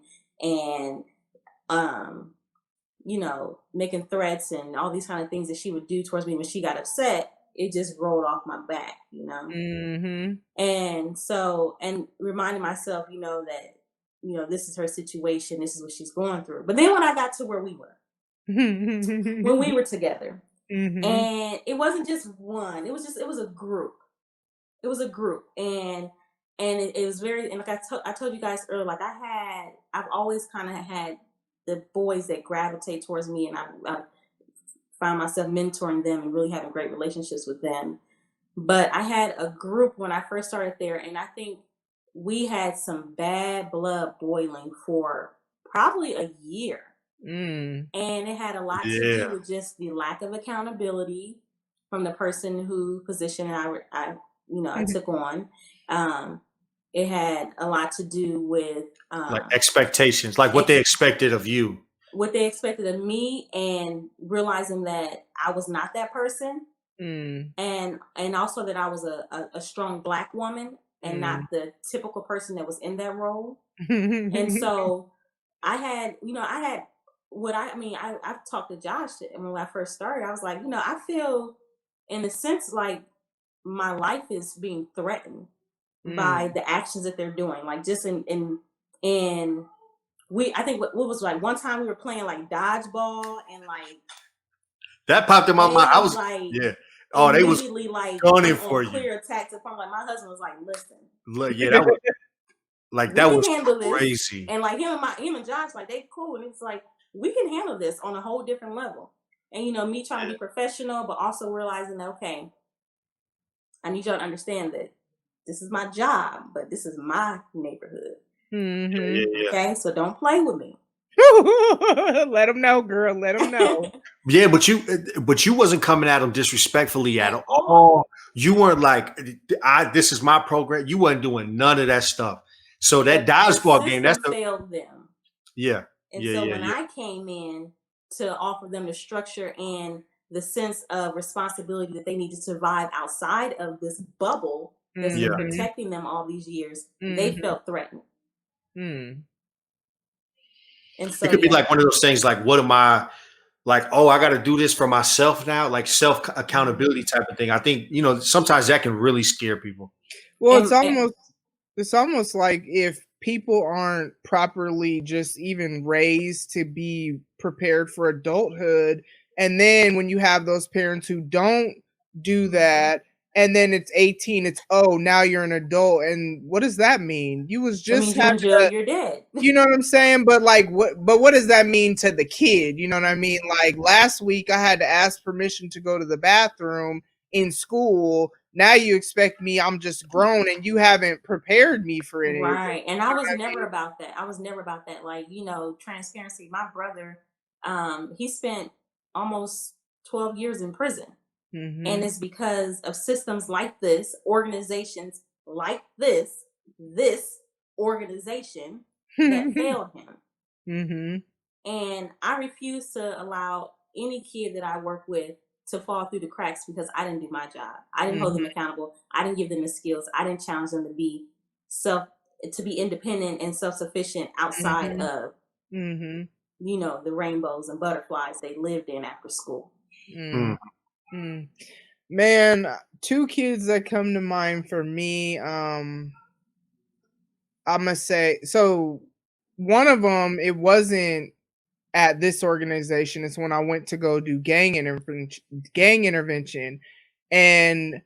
making threats and all these kind of things that she would do towards me when she got upset, it just rolled off my back, And so, and reminding myself, that, this is her situation, this is what she's going through. But then when I got to where we were, when we were together, and it wasn't just one, it was a group. It was a group. And it was very, and like I told you guys earlier, like I've always kind of had the boys that gravitate towards me, and I find myself mentoring them and really having great relationships with them. But I had a group when I first started there, and I think we had some bad blood boiling for probably a year. And it had a lot to do with just the lack of accountability from the person who position I took on. It had a lot to do with
like expectations, like what they expected of you.
What they expected of me, and realizing that I was not that person. And also that I was a strong Black woman and not the typical person that was in that role. And so I had I've talked to Josh when I first started. I was like, I feel in a sense like my life is being threatened by the actions that they're doing. Like just in I think what was like one time we were playing like dodgeball, and like
that popped in my mind. I was
like,
yeah. Oh, they was
like
gunning for you.
Clear attack to point. Like my husband was like, "Listen,
look, yeah, that was like that was crazy."
And like him and Josh, like they cool, and it's like we can handle this on a whole different level. And me trying to be professional, but also realizing that okay, I need y'all to understand that this is my job, but this is my neighborhood. Okay, so don't play with me.
Let them know, girl. Let them know.
Yeah, but you wasn't coming at them disrespectfully at all. You weren't like, this is my program. You wasn't doing none of that stuff. So that dodgeball game, that's
failed them.
Yeah.
And when I came in to offer them the structure and the sense of responsibility that they need to survive outside of this bubble that's been protecting them all these years, they felt threatened.
And so it could be like one of those things like, what am I like? Oh, I got to do this for myself now, like self accountability type of thing. I think, sometimes that can really scare people.
Well, it's almost like if people aren't properly just even raised to be prepared for adulthood. And then when you have those parents who don't do that, and then it's 18, it's now you're an adult. And what does that mean? You was just
having you're dead.
You know what I'm saying? But what does that mean to the kid? You know what I mean? Like last week I had to ask permission to go to the bathroom in school. Now you expect me, I'm just grown, and you haven't prepared me for it.
Right. And I was never about that. I was never about that. Like, transparency. My brother, he spent almost 12 years in prison. And it's because of systems like this, organizations like this organization that failed him. And I refuse to allow any kid that I work with to fall through the cracks because I didn't do my job. I didn't hold them accountable. I didn't give them the skills. I didn't challenge them to be independent and self-sufficient outside of the rainbows and butterflies they lived in after school.
Man, two kids that come to mind for me, I'm gonna say, so one of them, it wasn't at this organization. It's when I went to go do gang intervention, and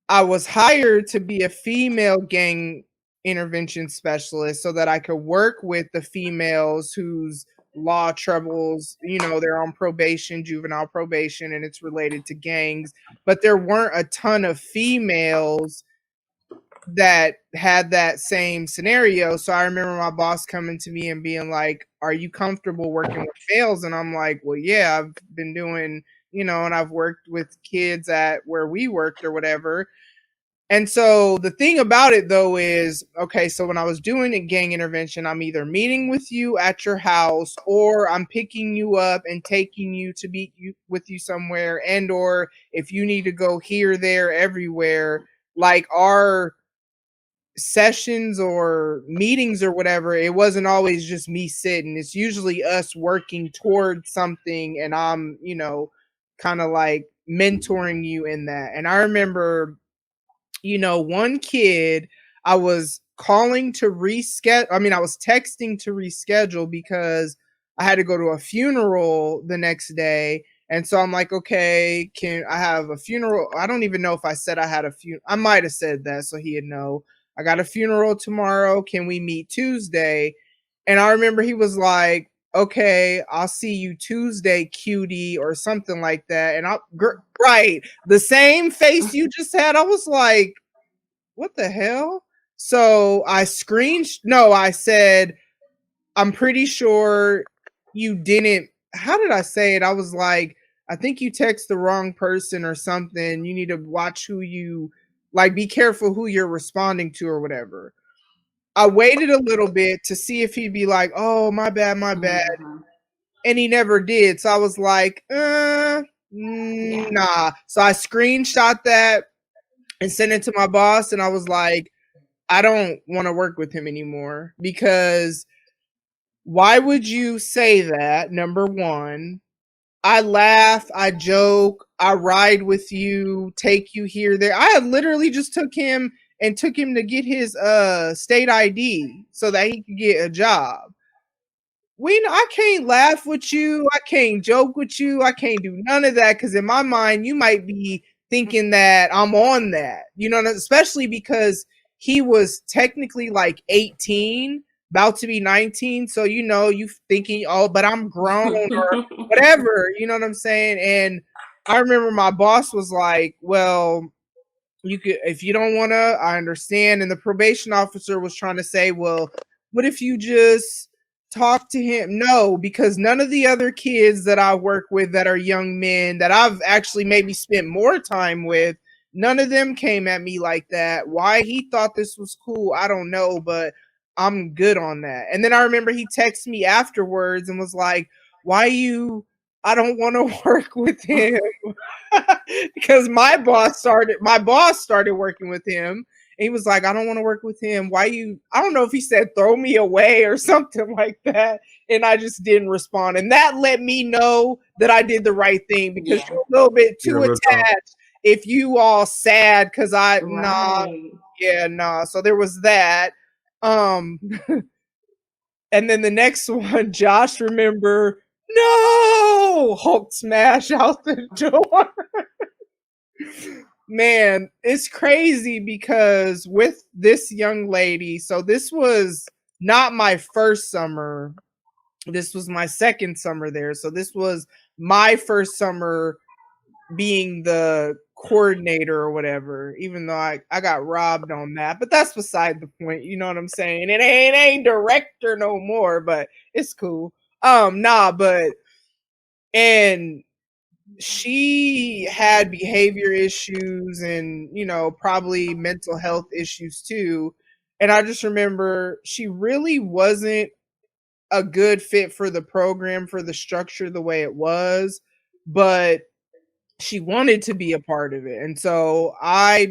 I was hired to be a female gang intervention specialist so that I could work with the females whose law troubles, they're on probation, juvenile probation, and it's related to gangs. But there weren't a ton of females that had that same scenario. So I remember my boss coming to me and being like, "Are you comfortable working with males?" And I'm like, "Well, yeah, I've been doing, and I've worked with kids at where we worked or whatever." And so the thing about it though is, okay, so when I was doing a gang intervention, I'm either meeting with you at your house, or I'm picking you up and taking you to meet with you somewhere, and or if you need to go here, there, everywhere, like our sessions or meetings or whatever, it wasn't always just me sitting. It's usually us working towards something, and I'm, kind of like mentoring you in that. And I remember, one kid, I was calling to reschedule. I mean, I was texting to reschedule because I had to go to a funeral the next day. And so I'm like, okay, can I have a funeral? I don't even know if I said I had a funeral. I might have said that, so he'd know. I got a funeral tomorrow. Can we meet Tuesday? And I remember he was like, okay, I'll see you Tuesday, cutie, or something like that. And right, the same face you just had. I was like, what the hell? So I said, I'm pretty sure you didn't. How did I say it? I was like, I think you text the wrong person or something. You need to watch who you, like, be careful who you're responding to or whatever. I waited a little bit to see if he'd be like, "Oh, my bad, my bad," and he never did. So I was like, nah. So I screenshot that and sent it to my boss, and I was like, I don't want to work with him anymore, because why would you say that? Number one, I laugh, I joke, I ride with you, take you here, there. I literally just took him to get his state ID so that he could get a job. I can't laugh with you, I can't joke with you, I can't do none of that, because in my mind you might be thinking that I'm on that. You know, especially because he was technically like 18, about to be 19. So you thinking, oh, but I'm grown or whatever, you know what I'm saying? And I remember my boss was like, well, you could, if you don't want to, I understand. And the probation officer was trying to say, well, what if you just talk to him? No, because none of the other kids that I work with that are young men that I've actually maybe spent more time with, none of them came at me like that. Why he thought this was cool, I don't know, but I'm good on that. And then I remember he texted me afterwards and was like, why I don't want to work with him. Because my boss started working with him, and he was like, I don't want to work with him. I don't know if he said throw me away or something like that. And I just didn't respond. And that let me know that I did the right thing, because you're a little bit too attached if you all sad because nah. So there was that. And then the next one, Josh, remember, no, Hulk smash out the door. Man, it's crazy because with this young lady, so this was not my first summer. This was my second summer there. So this was my first summer being the coordinator or whatever, even though I got robbed on that. But that's beside the point. You know what I'm saying? It ain't director no more, but it's cool. And she had behavior issues and, probably mental health issues too. And I just remember she really wasn't a good fit for the program, for the structure the way it was, but she wanted to be a part of it. And so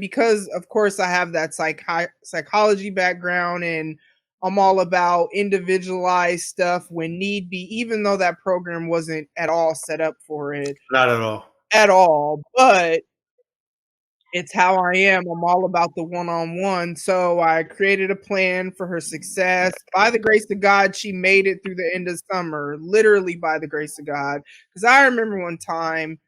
because of course I have that psychology background, and I'm all about individualized stuff when need be, even though that program wasn't at all set up for it.
Not at all.
At all. But it's how I am. I'm all about the one-on-one. So I created a plan for her success. By the grace of God, she made it through the end of summer, literally by the grace of God. Because I remember one time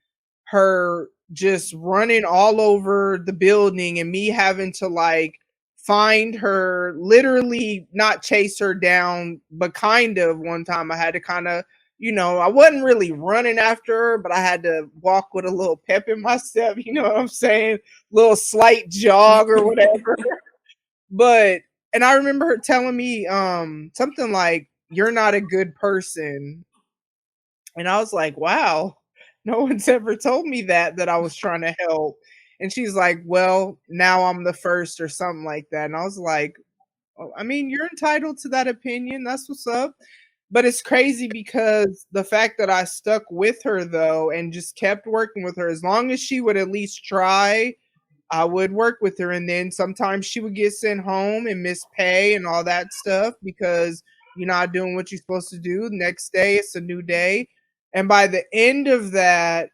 her just running all over the building and me having to like find her, literally not chase her down, but kind of. One time I had to kind of, I wasn't really running after her, but I had to walk with a little pep in my step, you know what I'm saying? Little slight jog or whatever. And I remember her telling me something like, you're not a good person. And I was like, wow, no one's ever told me that I was trying to help. And she's like, well, now I'm the first or something like that. And I was like, oh, I mean, you're entitled to that opinion. That's what's up. But it's crazy because the fact that I stuck with her though and just kept working with her, as long as she would at least try, I would work with her. And then sometimes she would get sent home and miss pay and all that stuff because you're not doing what you're supposed to do. Next day, it's a new day. And by the end of that,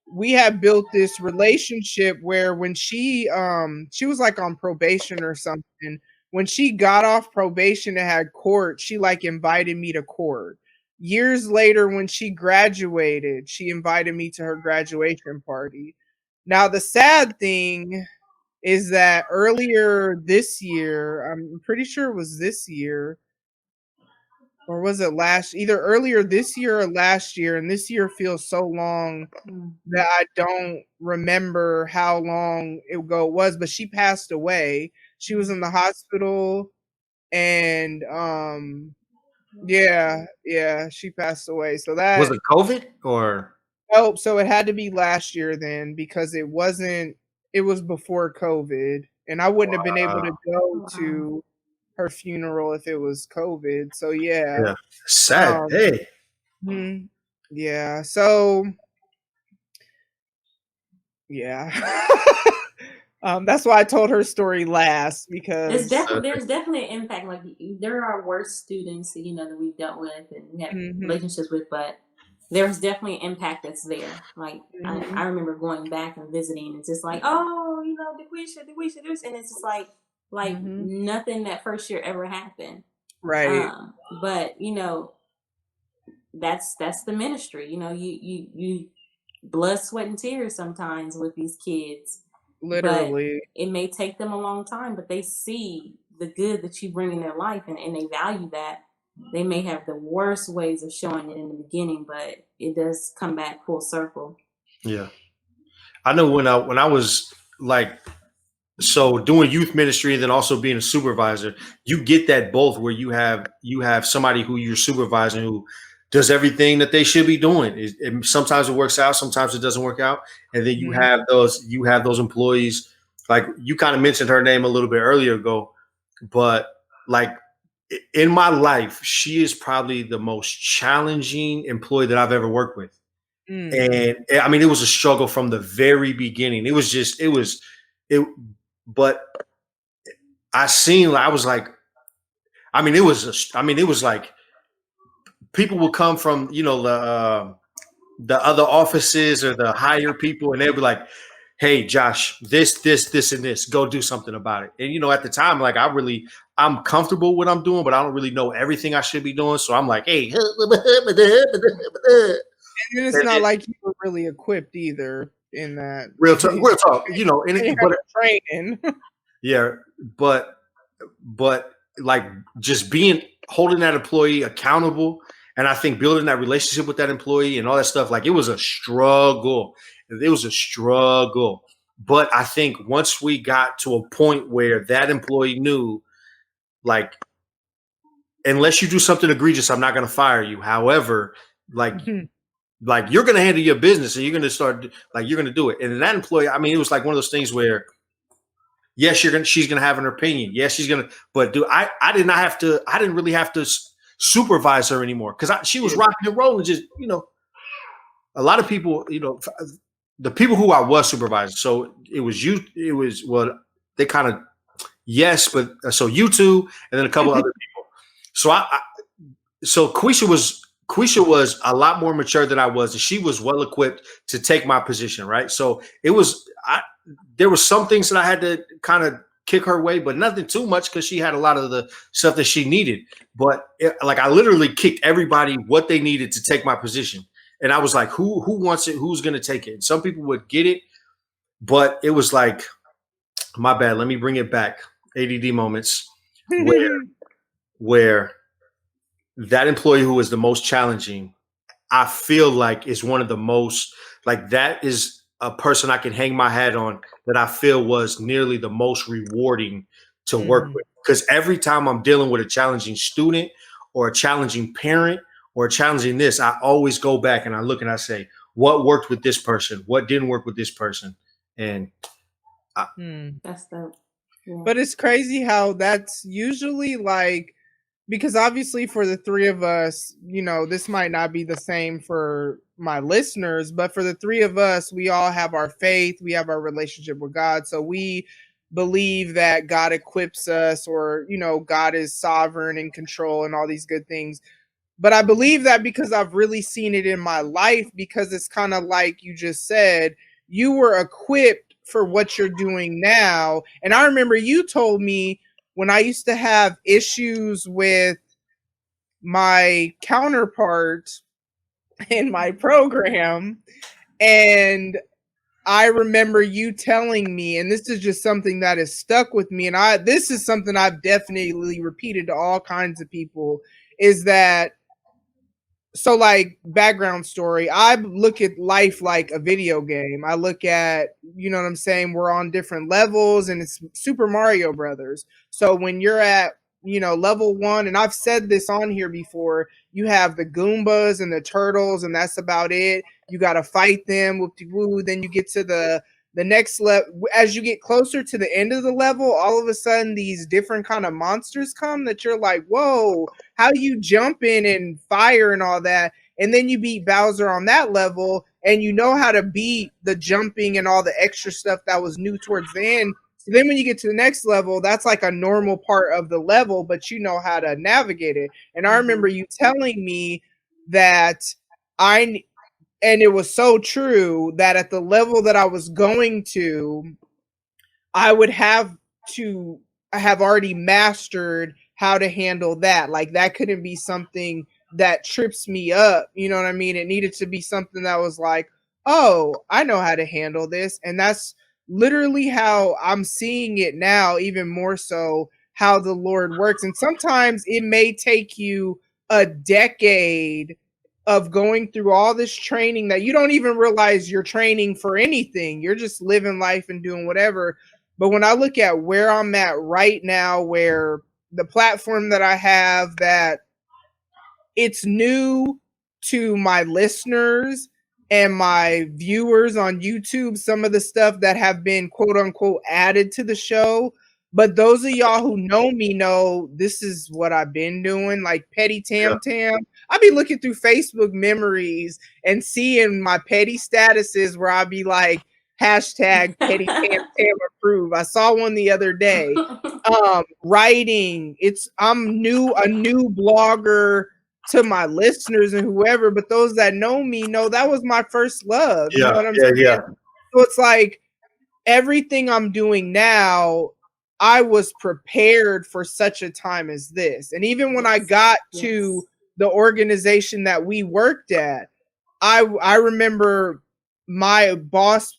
we had built this relationship where when she was like on probation or something. When she got off probation and had court, she like invited me to court. Years later, when she graduated, she invited me to her graduation party. Now, the sad thing is that earlier this year, I'm pretty sure it was this year, or was it either earlier this year or last year, and this year feels so long that I don't remember how long ago it was, but she passed away. She was in the hospital, and she passed away. So that
was it COVID or?
Oh, so it had to be last year then, because it was before COVID, and I wouldn't have been able to go to her funeral if it was COVID. So yeah.
Yeah. Sad. Hey.
Yeah. So yeah. That's why I told her story last, because
there's definitely an impact. Like, there are worse students, that we've dealt with and we have relationships with, but there's definitely an impact that's there. Like, I remember going back and visiting, and it's just like, oh, Dequisha, this, and it's just like nothing that first year ever happened.
Right.
But that's the ministry. You blood, sweat, and tears sometimes with these kids.
Literally.
But it may take them a long time, but they see the good that you bring in their life, and they value that. They may have the worst ways of showing it in the beginning, but it does come back full circle.
Yeah. I know when I was like, so doing youth ministry and then also being a supervisor, you get that both, where you have somebody who you're supervising who does everything that they should be doing. Sometimes it works out, sometimes it doesn't work out. And then you have those employees, like you kind of mentioned her name a little bit earlier ago, but like in my life, she is probably the most challenging employee that I've ever worked with. And I mean, it was a struggle from the very beginning. But I was like, it was like people would come from, the other offices or the higher people, and they'd be like, hey, Josh, this, and this, go do something about it. And, at the time, like, I'm comfortable with what I'm doing, but I don't really know everything I should be doing. So I'm like, hey.
And it's not like you were really equipped either in that.
Real talk, but
training.
Yeah, but like just holding that employee accountable, and I think building that relationship with that employee and all that stuff, like it was a struggle. But I think once we got to a point where that employee knew, like, unless you do something egregious, I'm not going to fire you. However, like you're going to handle your business and you're going to start, like, you're going to do it. And that employee, it was like one of those things where, yes, she's going to have an opinion. Yes, she's going to, but I didn't really have to supervise her anymore, because she was rocking and rolling. Just, a lot of people, the people who I was supervising. So they kind of, yes, but so you two, and then a couple other people. So Quisha was a lot more mature than I was, and she was well equipped to take my position, right? So there were some things that I had to kind of kick her way, but nothing too much, because she had a lot of the stuff that she needed. But I literally kicked everybody what they needed to take my position. And I was like, who wants it? Who's going to take it? And some people would get it, but it was like, my bad. Let me bring it back. ADD moments where that employee who was the most challenging, I feel like is one of the most, like, that is a person I can hang my hat on, that I feel was nearly the most rewarding to work with. Because every time I'm dealing with a challenging student or a challenging parent or challenging this, I always go back and I look and I say, what worked with this person? What didn't work with this person? And
that's the, yeah.
But it's crazy how that's usually like, because obviously for the three of us, this might not be the same for my listeners, but for the three of us, we all have our faith, we have our relationship with God. So we believe that God equips us, or, God is sovereign and control and all these good things. But I believe that because I've really seen it in my life, because it's kind of like you just said, you were equipped for what you're doing now. And I remember you told me, when I used to have issues with my counterpart in my program, and I remember you telling me, and this is just something that has stuck with me, and this is something I've definitely repeated to all kinds of people, is that, so like, background story, I look at life like a video game. I look at, you know what I'm saying, we're on different levels, and it's Super Mario Brothers. So when you're at, level 1, and I've said this on here before, you have the Goombas and the turtles, and that's about it. You got to fight them, whoop-de-woo. Then you get to the the next level, as you get closer to the end of the level, all of a sudden these different kind of monsters come that you're like, whoa, how you jump in and fire and all that. And then you beat Bowser on that level, and you know how to beat the jumping and all the extra stuff that was new towards the end. So then when you get to the next level, that's like a normal part of the level, but you know how to navigate it. And I remember you telling me that and it was so true that at the level that I was going to, I would have to have already mastered how to handle that. Like that couldn't be something that trips me up. You know what I mean? It needed to be something that was like, oh, I know how to handle this. And that's literally how I'm seeing it now, even more so how the Lord works. And sometimes it may take you a decade of going through all this training that you don't even realize you're training for anything. You're just living life and doing whatever. But when I look at where I'm at right now, where the platform that I have, that it's new to my listeners and my viewers on YouTube, some of the stuff that have been quote unquote added to the show. But those of y'all who know me know this is what I've been doing, like Petty Tam Tam. I be looking through Facebook memories and seeing my petty statuses where I be like, hashtag Petty Tam Tam approve. I saw one the other day. Writing, I'm a new blogger to my listeners and whoever, but those that know me know that was my first love. You know what I'm saying?
Yeah.
So it's like everything I'm doing now, I was prepared for such a time as this. And even when I got to the organization that we worked at, I remember my boss,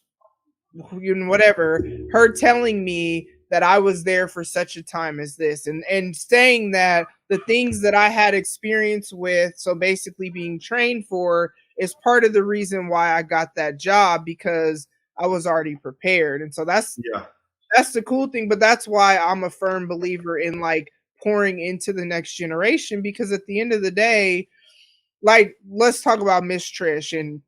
whatever, her telling me that I was there for such a time as this, and saying that the things that I had experience with, so basically being trained for, is part of the reason why I got that job, because I was already prepared. And so that's the cool thing. But that's why I'm a firm believer in like pouring into the next generation, because at the end of the day, like, let's talk about Miss Trish, and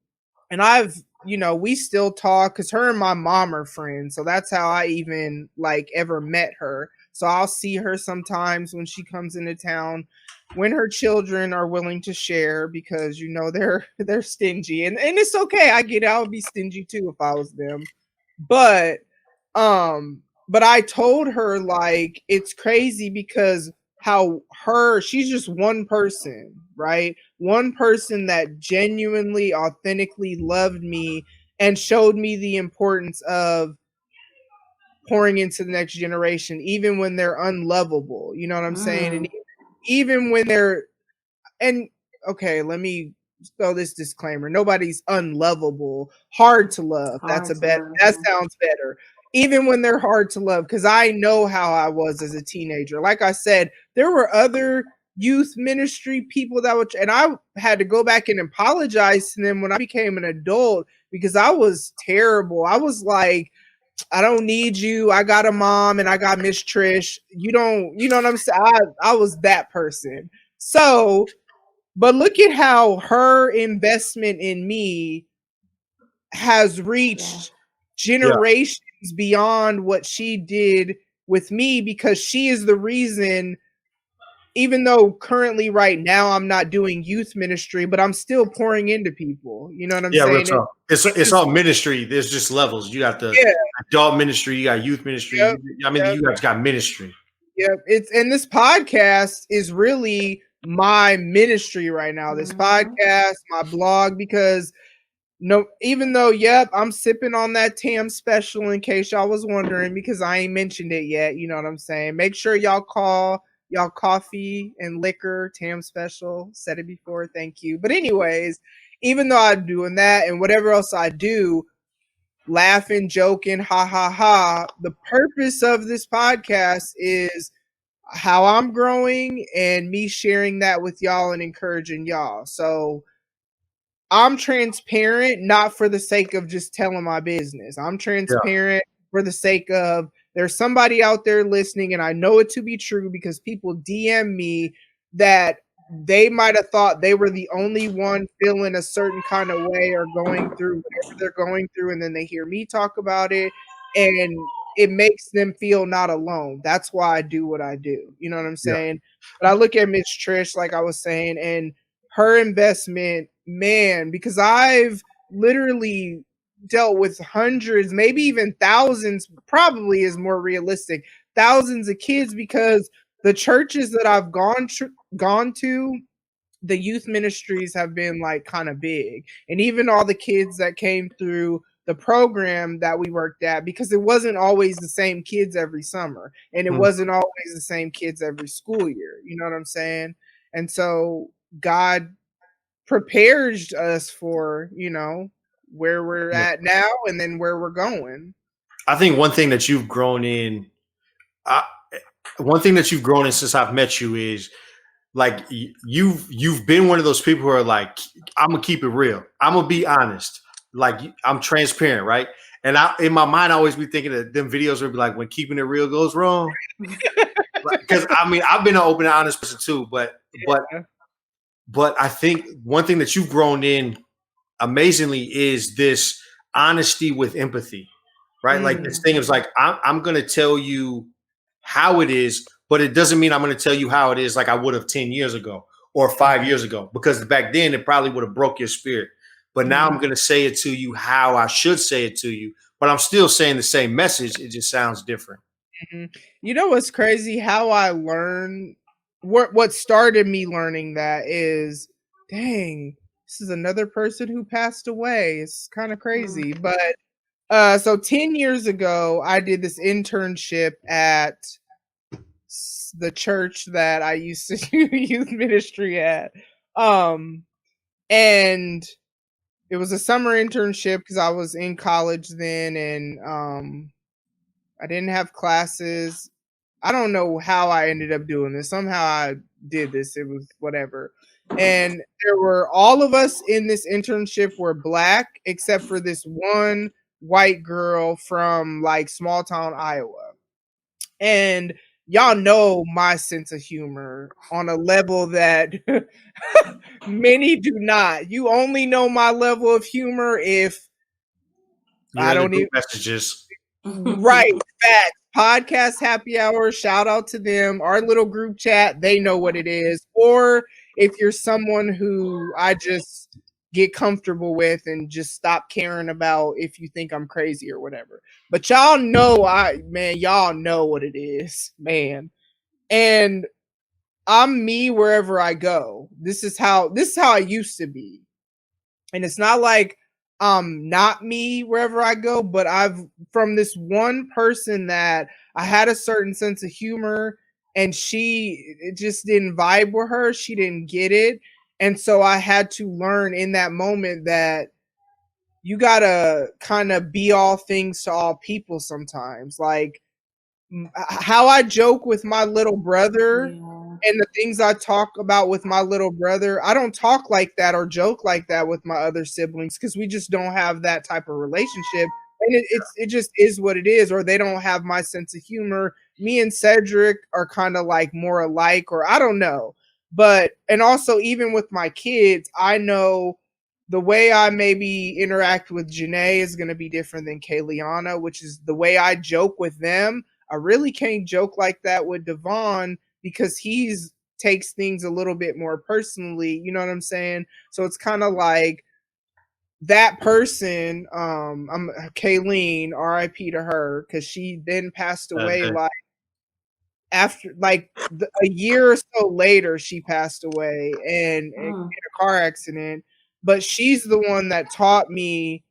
I've, we still talk because her and my mom are friends. So that's how I even like ever met her. So I'll see her sometimes when she comes into town, when her children are willing to share, because they're stingy, and it's okay. I get it. I would be stingy too if I was them. But I told her, like, it's crazy because she's just one person, right? One person that genuinely, authentically loved me and showed me the importance of pouring into the next generation, even when they're unlovable. You know what I'm saying? And even when okay, let me throw this disclaimer. Nobody's unlovable. Hard to love. That sounds better. Even when they're hard to love, because I know how I was as a teenager. Like I said, there were other youth ministry people and I had to go back and apologize to them when I became an adult, because I was terrible. I was like, I don't need you. I got a mom and I got Miss Trish. You know what I'm saying? I was that person. So, but look at how her investment in me has reached generations beyond what she did with me, because she is the reason, even though currently right now I'm not doing youth ministry, but I'm still pouring into people. You know what I'm saying?
It's all ministry. There's just levels. You got the adult ministry, you got youth ministry. You guys got ministry.
Yep. And this podcast is really my ministry right now. This podcast, my blog, because even though, I'm sipping on that Tam special, in case y'all was wondering, because I ain't mentioned it yet. You know what I'm saying? Make sure y'all call y'all coffee and liquor Tam special. Said it before. Thank you. But anyways, even though I'm doing that and whatever else I do, laughing, joking, ha ha ha, the purpose of this podcast is how I'm growing and me sharing that with y'all and encouraging y'all. So I'm transparent, not for the sake of just telling my business. I'm transparent for the sake of there's somebody out there listening, and I know it to be true because people DM me that they might have thought they were the only one feeling a certain kind of way or going through whatever they're going through, and then they hear me talk about it, and it makes them feel not alone. That's why I do what I do. You know what I'm
Yeah.
saying? But I look at Miss Trish, like I was saying, and her investment, man, because I've literally dealt with hundreds, maybe even thousands, probably is more realistic, thousands of kids, because the churches that I've gone to, the youth ministries have been like kind of big. And even all the kids that came through the program that we worked at, because it wasn't always the same kids every summer, and it wasn't always the same kids every school year. You know what I'm saying? And so God prepares us for, you know, where we're at now and then where we're going.
I think one thing that you've grown in, since I've met you is like you've been one of those people who are like, I'm gonna keep it real, I'm gonna be honest, like I'm transparent, right? And in my mind I always be thinking that them videos would be like when keeping it real goes wrong, because I mean I've been an open and honest person too, but I think one thing that you've grown in amazingly is this honesty with empathy, right? Like this thing is like, I'm going to tell you how it is, but it doesn't mean I'm going to tell you how it is like I would have 10 years ago or 5 years ago, because back then it probably would have broke your spirit. But now I'm going to say it to you how I should say it to you, but I'm still saying the same message. It just sounds different.
You know what's crazy? How I learned, what started me learning that is, dang, this is another person who passed away. It's kind of crazy. But so 10 years ago, I did this internship at the church that I used to do youth ministry at. And it was a summer internship because I was in college then, and I didn't have classes. I don't know how I ended up doing this. Somehow I did this. It was whatever. And there were, all of us in this internship were black except for this one white girl from like small town Iowa. And y'all know my sense of humor on a level that many do not. You only know my level of humor if I don't even
messages.
Right, facts. Podcast happy hour, shout out to them. Our little group chat, they know what it is. Or if you're someone who I just get comfortable with and just stop caring about if you think I'm crazy or whatever. But y'all know y'all know what it is, man. And I'm me wherever I go. This is how I used to be. And it's not like not me wherever I go, but I've, from this one person that I had a certain sense of humor, and it just didn't vibe with her. She didn't get it. And so I had to learn in that moment that you gotta kind of be all things to all people sometimes. Like how I joke with my little brother, and the things I talk about with my little brother, I don't talk like that or joke like that with my other siblings, because we just don't have that type of relationship. And it just is what it is, or they don't have my sense of humor. Me and Cedric are kind of like more alike, or I don't know. But, and also even with my kids, I know the way I maybe interact with Janae is going to be different than Kayliana, which is the way I joke with them. I really can't joke like that with Devon, because he's takes things a little bit more personally, you know what I'm saying? So it's kind of like that person, I'm Kayleen, RIP to her, because she then passed away like after like a year or so later. She passed away and in a car accident. But she's the one that taught me,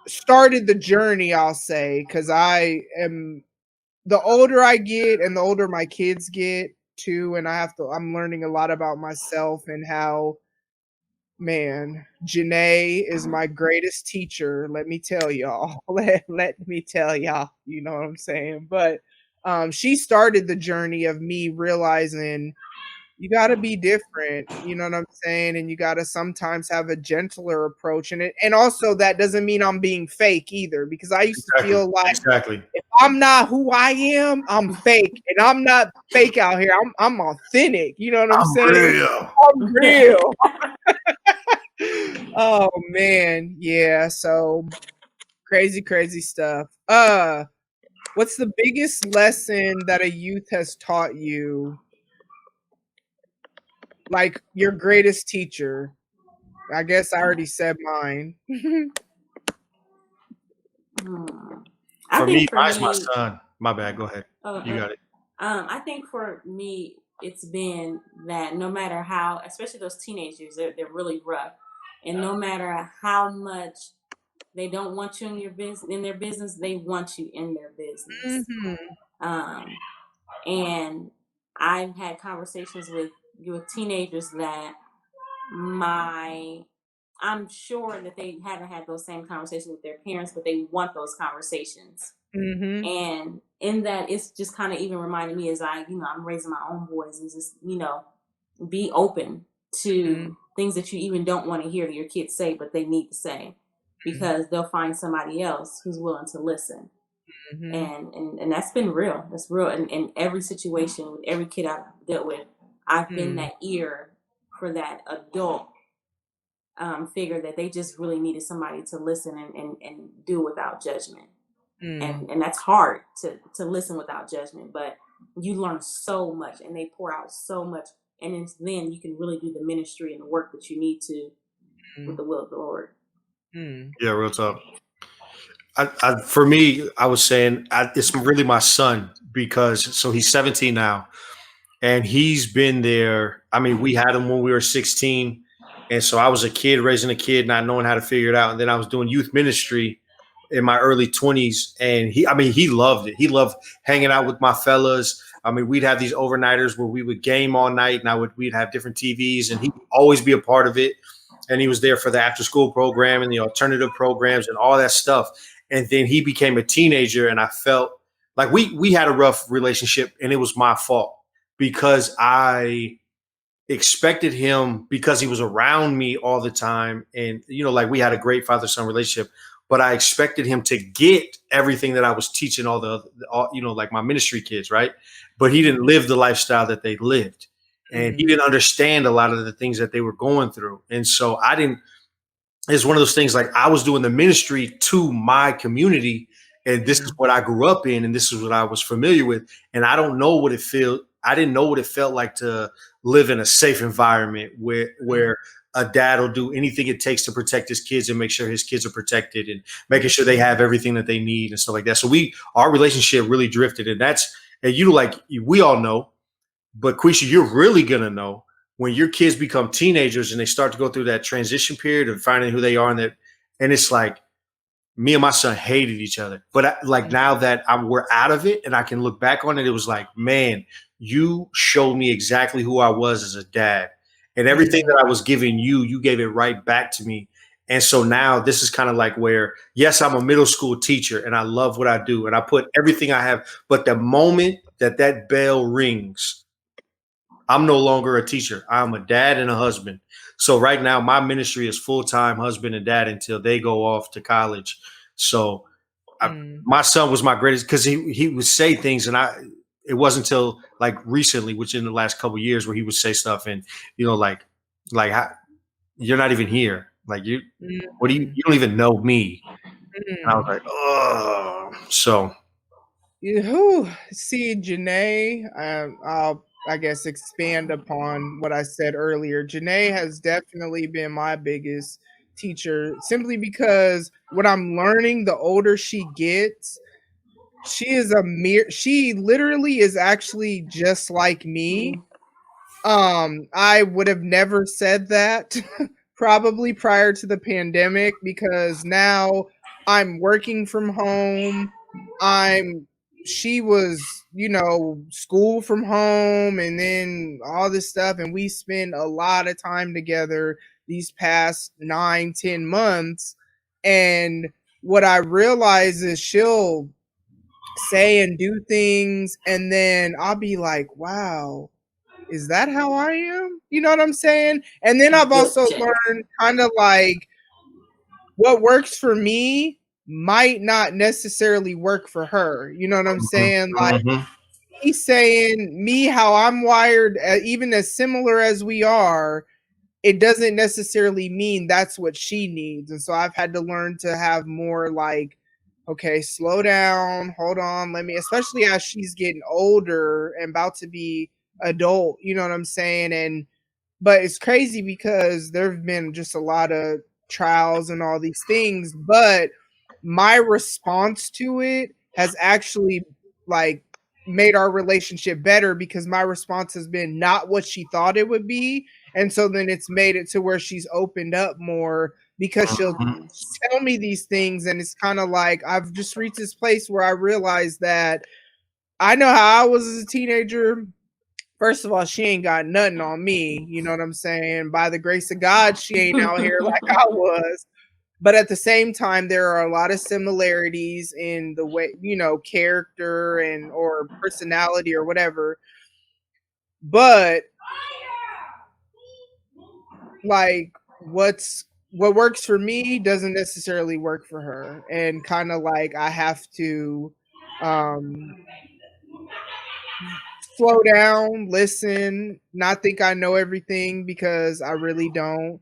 started the journey, I'll say, because I am, the older I get and the older my kids get too, and I'm learning a lot about myself and how, man, Janae is my greatest teacher. Let me tell y'all. Let me tell y'all, you know what I'm saying? But she started the journey of me realizing you got to be different, you know what I'm saying? And you got to sometimes have a gentler approach in it. And also that doesn't mean I'm being fake either, because I used to feel like if I'm not who I am, I'm fake, and I'm not fake out here. I'm authentic. You know what I'm saying?
Real.
I'm real. Oh man, yeah. So crazy stuff. What's the biggest lesson that a youth has taught you? Like your greatest teacher? I guess I already said mine.
For me, mine's my son. My bad. Go ahead. You got it.
I think for me, it's been that no matter how, especially those teenagers, they're really rough, and no matter how much they don't want you in their business, they want you in their business. And I've had conversations with teenagers that I'm sure that they haven't had those same conversations with their parents, but they want those conversations. And in that, it's just kind of even reminding me as I'm raising my own boys, and just, be open to things that you even don't want to hear your kids say, but they need to say, because they'll find somebody else who's willing to listen. And that's been real. That's real. And in every situation, with every kid I've dealt with, I've been that ear for that adult figure that they just really needed somebody to listen and do without judgment. And that's hard to listen without judgment, but you learn so much, and they pour out so much, and then you can really do the ministry and the work that you need to with the will of the Lord.
Yeah, real talk. For me, I was saying it's really my son, because so he's 17 now, and he's been there. I mean, we had him when we were 16, and so I was a kid raising a kid, not knowing how to figure it out, and then I was doing youth ministry in my early 20s, and he loved it. He loved hanging out with my fellas. I mean, we'd have these overnighters where we would game all night, and we'd have different TVs, and he'd always be a part of it. And he was there for the after school program and the alternative programs and all that stuff. And then he became a teenager, and I felt like we had a rough relationship, and it was my fault, because I expected him, because he was around me all the time, and like we had a great father-son relationship, but I expected him to get everything that I was teaching all like my ministry kids, right? But he didn't live the lifestyle that they lived, and he didn't understand a lot of the things that they were going through. And so it's one of those things, like I was doing the ministry to my community, and this is what I grew up in, and this is what I was familiar with. And I didn't know what it felt like to live in a safe environment where a dad will do anything it takes to protect his kids and make sure his kids are protected and making sure they have everything that they need and stuff like that. So our relationship really drifted, we all know, but Quisha, you're really going to know when your kids become teenagers and they start to go through that transition period of finding who they are, and it's like me and my son hated each other. But now that we're out of it and I can look back on it, it was like, man, you showed me exactly who I was as a dad, and everything that I was giving you gave it right back to me. And so now this is kind of like where, yes, I'm a middle school teacher and I love what I do and I put everything I have. But the moment that bell rings, I'm no longer a teacher. I'm a dad and a husband. So right now my ministry is full-time husband and dad until they go off to college. So my son was my greatest, because he would say things, and it wasn't until like recently, which in the last couple of years, where he would say stuff and like how, you're not even here. Like you don't even know me. And I was like, oh, so.
See, Janae, I'll, I guess, expand upon what I said earlier. Janae has definitely been my biggest teacher, simply because what I'm learning, the older she gets, she literally is actually just like me. I would have never said that probably prior to the pandemic, because now I'm working from home. She was, school from home, and then all this stuff. And we spend a lot of time together these past 9-10 months. And what I realize is she'll say and do things, and then I'll be like, wow, is that how I am? You know what I'm saying? And then I've also learned kind of like what works for me might not necessarily work for her. You know what I'm saying? Like he's saying me how I'm wired, even as similar as we are, it doesn't necessarily mean that's what she needs. And so I've had to learn to have more like, okay, slow down, hold on, let me, especially as she's getting older and about to be adult, you know what I'm saying? And but it's crazy because there've been just a lot of trials and all these things, but my response to it has actually like made our relationship better because my response has been not what she thought it would be. And so then it's made it to where she's opened up more because she'll tell me these things. And it's kind of like I've just reached this place where I realize that I know how I was as a teenager. First of all, she ain't got nothing on me. You know what I'm saying? By the grace of God, she ain't out here like I was. But at the same time, there are a lot of similarities in the way, you know, character and or personality or whatever. But like what works for me doesn't necessarily work for her. And kind of like I have to slow down, listen, not think I know everything because I really don't.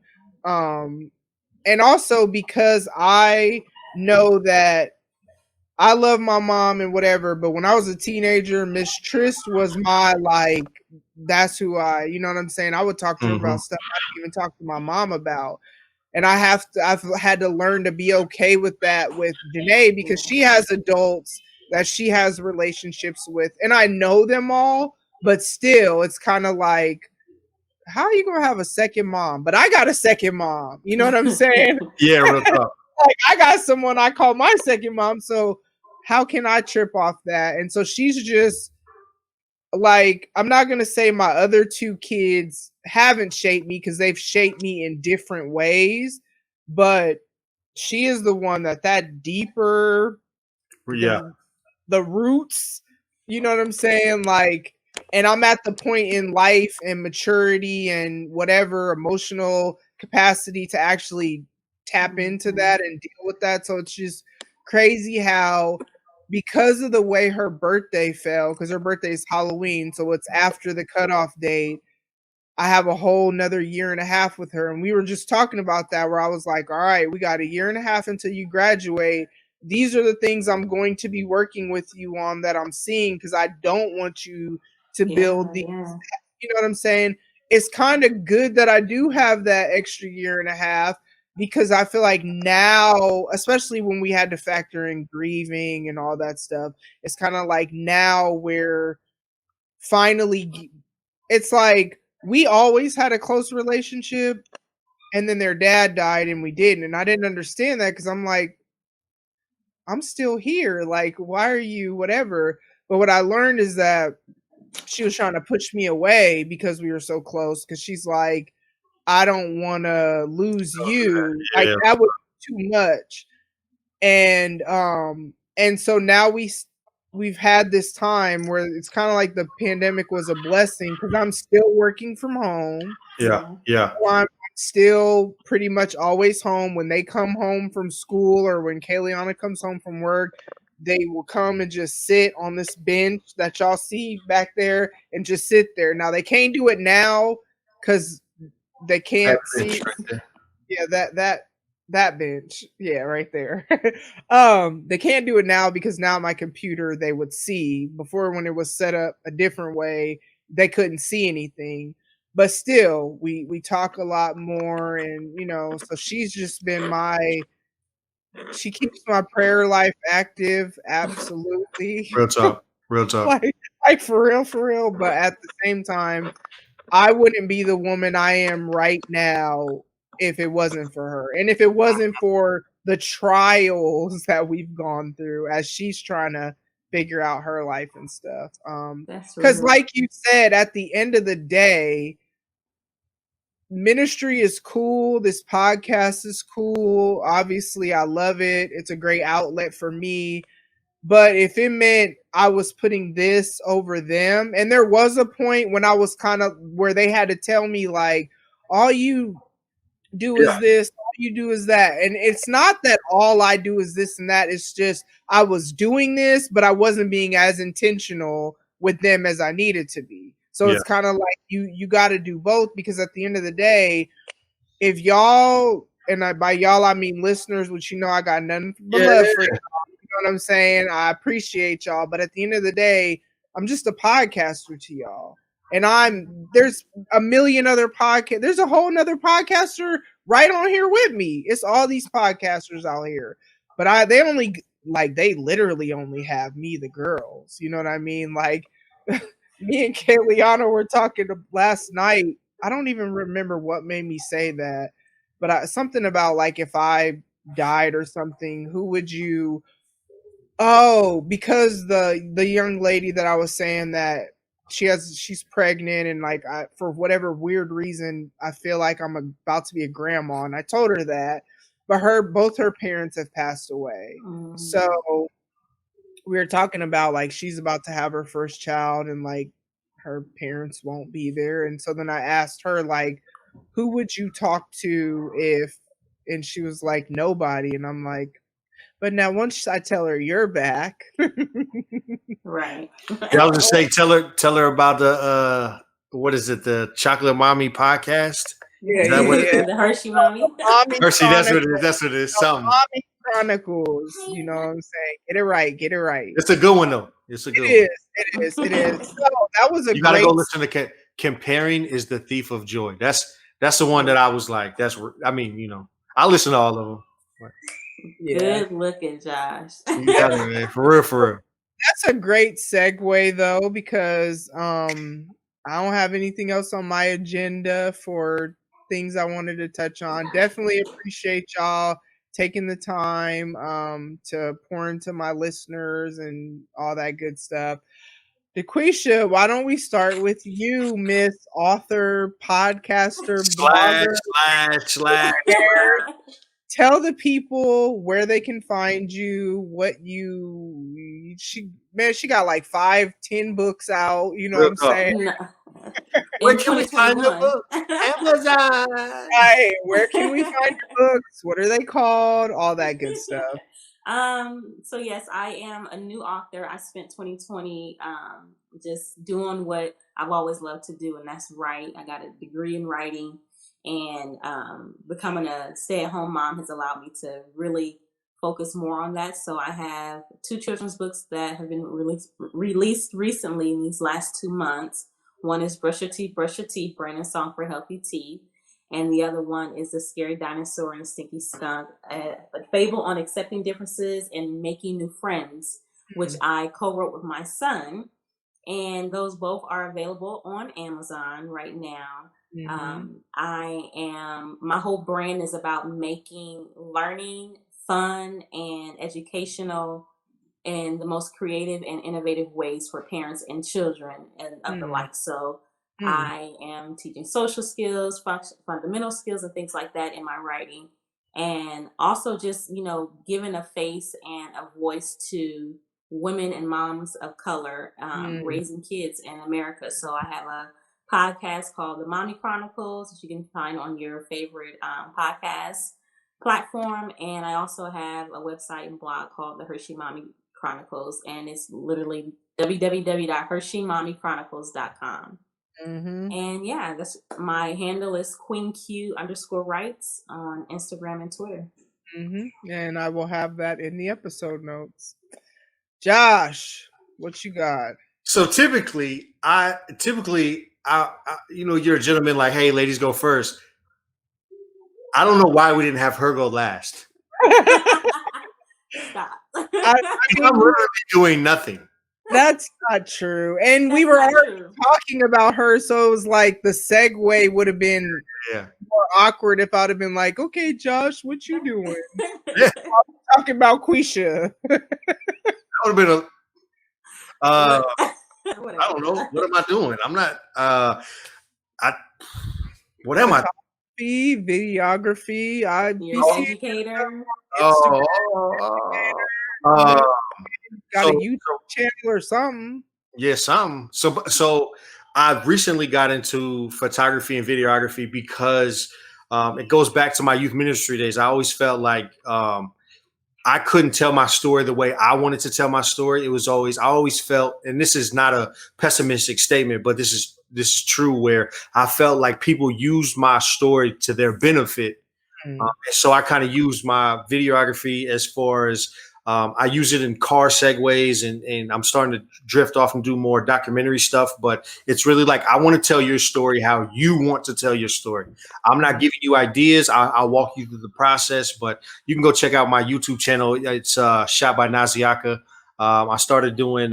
And also because I know that I love my mom and whatever, but when I was a teenager, Miss Trist was my like that's who you know what I'm saying? I would talk to her about stuff I didn't even talk to my mom about. And I've had to learn to be okay with that with Janae because she has adults that she has relationships with and I know them all, but still it's kind of like how are you gonna have a second mom? But I got a second mom. You know what I'm saying?
Yeah, real talk.
Like I got someone I call my second mom. So how can I trip off that? And so she's just like, I'm not gonna say my other two kids haven't shaped me because they've shaped me in different ways, but she is the one that deeper, the roots, you know what I'm saying? Like, and I'm at the point in life and maturity and whatever emotional capacity to actually tap into that and deal with that. So it's just crazy how because of the way her birthday fell, because her birthday is Halloween, so it's after the cutoff date. I have a whole another year and a half with her. And we were just talking about that where I was like, all right, we got a year and a half until you graduate. These are the things I'm going to be working with you on that I'm seeing because I don't want you to build these. Yeah. You know what I'm saying? It's kind of good that I do have that extra year and a half because I feel like now, especially when we had to factor in grieving and all that stuff, it's kind of like now we're finally, it's like, we always had a close relationship and then their dad died and we didn't. And I didn't understand that because I'm like, I'm still here. Like, why are you whatever? But what I learned is that she was trying to push me away because we were so close. Because she's like, I don't want to lose you. Yeah. Like that was too much. And so now we've had this time where it's kind of like the pandemic was a blessing because I'm still working from home.
Yeah.
So I'm still pretty much always home. When they come home from school or when Kayliana comes home from work, they will come and just sit on this bench that y'all see back there and just sit there. Now they can't do it now because they can't see. Right, yeah, that bench. Yeah, right there. They can't do it now because now my computer they would see. Before when it was set up a different way, they couldn't see anything. But still, we talk a lot more and you know, so she's just been she keeps my prayer life active, absolutely.
Real talk.
like for real. But at the same time, I wouldn't be the woman I am right now if it wasn't for her. And if it wasn't for the trials that we've gone through as she's trying to figure out her life and stuff. Because like you said, at the end of the day, ministry is cool. This podcast is cool. Obviously, I love it. It's a great outlet for me. But if it meant I was putting this over them. And there was a point when I was kind of where they had to tell me like, all you do is this, all you do is that. And it's not that all I do is this and that. It's just I was doing this, but I wasn't being as intentional with them as I needed to be. So it's kind of like you got to do both, because at the end of the day, if y'all, and by y'all I mean listeners, which I got nothing but love for y'all. You know what I'm saying? I appreciate y'all, but at the end of the day, I'm just a podcaster to y'all. And there's a million other podcasts. There's a whole nother podcaster right on here with me. It's all these podcasters out here. But they literally only have me, the girls. You know what I mean? Like me and Kayliana were talking last night. I don't even remember what made me say that, but something about like if I died or something, who would you? Oh, because the young lady that I was saying that she's pregnant, and like for whatever weird reason I feel like I'm about to be a grandma, and I told her that, but both her parents have passed away. So we were talking about like she's about to have her first child, and like her parents won't be there. And so then I asked her like, who would you talk to if, and she was like, nobody. And I'm like, but now once I tell her you're back.
Right.
I was gonna say, tell her about the what is it, the Chocolate Mommy podcast?
Yeah, the Hershey Mommy.
Hershey, that's what it is. That's what it is. Something.
Mommy Chronicles. You know what I'm saying? Get it right. Get it right.
It's a good one though. It's a good one.
It is. So that was
you gotta go listen to Comparing is the Thief of Joy. That's the one that I was like, I listen to all of them.
Good looking, Josh.
Yeah, man. For real.
That's a great segue though, because I don't have anything else on my agenda for things I wanted to touch on. Definitely appreciate y'all taking the time to pour into my listeners and all that good stuff. DeQuisha, why don't we start with you, Miss Author, Podcaster, Blogger. Tell the people where they can find you, she got like 5-10 books out, you know what I'm saying?
No.
Where can we find the book? Amazon.
Right, where can we find the books? What are they called? All that good stuff.
So yes, I am a new author. I spent 2020 just doing what I've always loved to do, and that's write. I got a degree in writing. And becoming a stay-at-home mom has allowed me to really focus more on that. So I have 2 children's books that have been released recently in these last 2 months. One is Brush Your Teeth, Brain and Song for Healthy Teeth. And the other one is The Scary Dinosaur and the Stinky Skunk, a fable on accepting differences and making new friends, which I co-wrote with my son. And those both are available on Amazon right now. My whole brand is about making learning fun and educational in the most creative and innovative ways for parents and children and of the like. So I am teaching social skills, fundamental skills and things like that in my writing. And also just, giving a face and a voice to women and moms of color raising kids in America. So I have a podcast called The Mommy Chronicles, which you can find on your favorite podcast platform. And I also have a website and blog called The Hershey Mommy Chronicles, and it's literally www.hersheymommychronicles.com. And yeah, that's my handle is QueenQ_Writes on Instagram and Twitter.
And I will have that in the episode notes. Josh, what you got?
So typically, you're a gentleman, like, hey, ladies go first. I don't know why we didn't have her go last.
Stop.
I'm
literally doing nothing.
That's not true. And we were already talking about her, so it was like the segue would have been more awkward if I'd have been like, okay, Josh, what you doing? I'm talking about Quisha.
That would have been I don't know. What am I doing? I'm not. What am I?
You're
Videography.
an educator.
got a YouTube channel or something.
Yeah, something. So I've recently got into photography and videography because it goes back to my youth ministry days. I always felt like I couldn't tell my story the way I wanted to tell my story. I always felt, and this is not a pessimistic statement, but this is true, where I felt like people used my story to their benefit. So I kind of use my videography as far as I use it in car segues, and I'm starting to drift off and do more documentary stuff. But it's really like, I want to tell your story how you want to tell your story. I'm not giving you ideas. I'll walk you through the process, but you can go check out my YouTube channel. It's shot by Naziaka. I started doing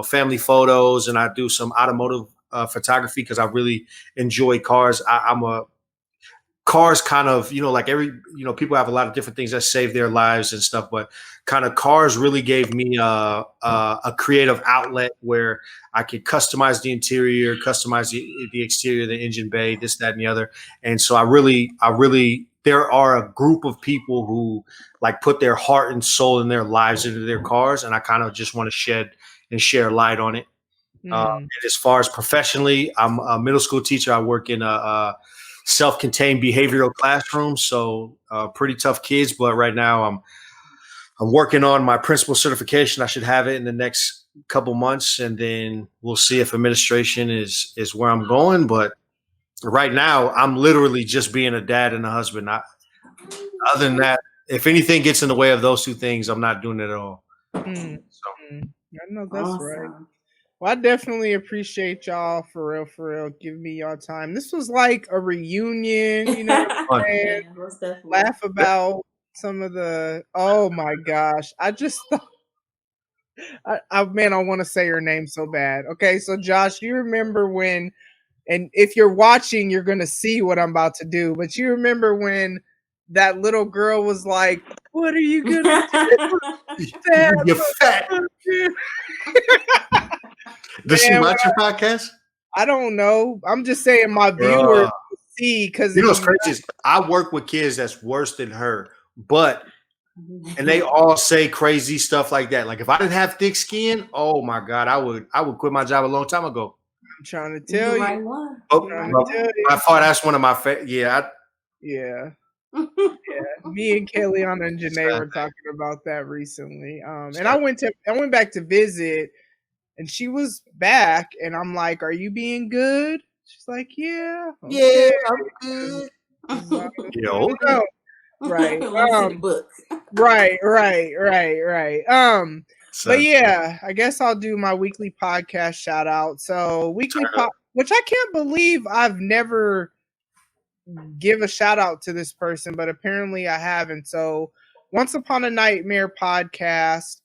family photos, and I do some automotive photography because I really enjoy cars. Cars kind of, like people have a lot of different things that save their lives and stuff, but kind of cars really gave me a creative outlet where I could customize the interior, customize the exterior, the engine bay, this, that, and the other. And so I really, there are a group of people who like put their heart and soul and their lives into their cars. And I kind of just want to shed and share light on it. And as far as professionally, I'm a middle school teacher. I work in a self-contained behavioral classroom, so pretty tough kids. But right now, I'm working on my principal certification. I should have it in the next couple months, and then we'll see if administration is where I'm going. But right now, I'm literally just being a dad and a husband. Other than that, if anything gets in the way of those two things, I'm not doing it at all.
So. I know that's awesome. Right. Well, I definitely appreciate y'all for real, giving me y'all time. This was like a reunion, you know what I'm saying? Laugh about some of the, oh my gosh. I just thought, I want to say her name so bad. Okay, so Josh, you remember when, and if you're watching, you're going to see what I'm about to do, but you remember when that little girl was like, what are you going to do?
You're fat. Does she watch your podcast?
I don't know. I'm just saying my viewers see, because
what's crazy is I work with kids that's worse than her, and they all say crazy stuff like that. Like if I didn't have thick skin, oh my God, I would quit my job a long time ago.
I'm trying to tell you.
I thought that's one of my favorite. Yeah.
Me and Kayliana and Janae were talking about that recently. And I went back to visit. And she was back, and I'm like, "Are you being good?" She's like, "Yeah,
okay. Yeah, I'm good."
Right. Right. But yeah, I guess I'll do my weekly podcast shout out. So which I can't believe I've never give a shout out to this person, but apparently I haven't. So Once Upon a Nightmare podcast.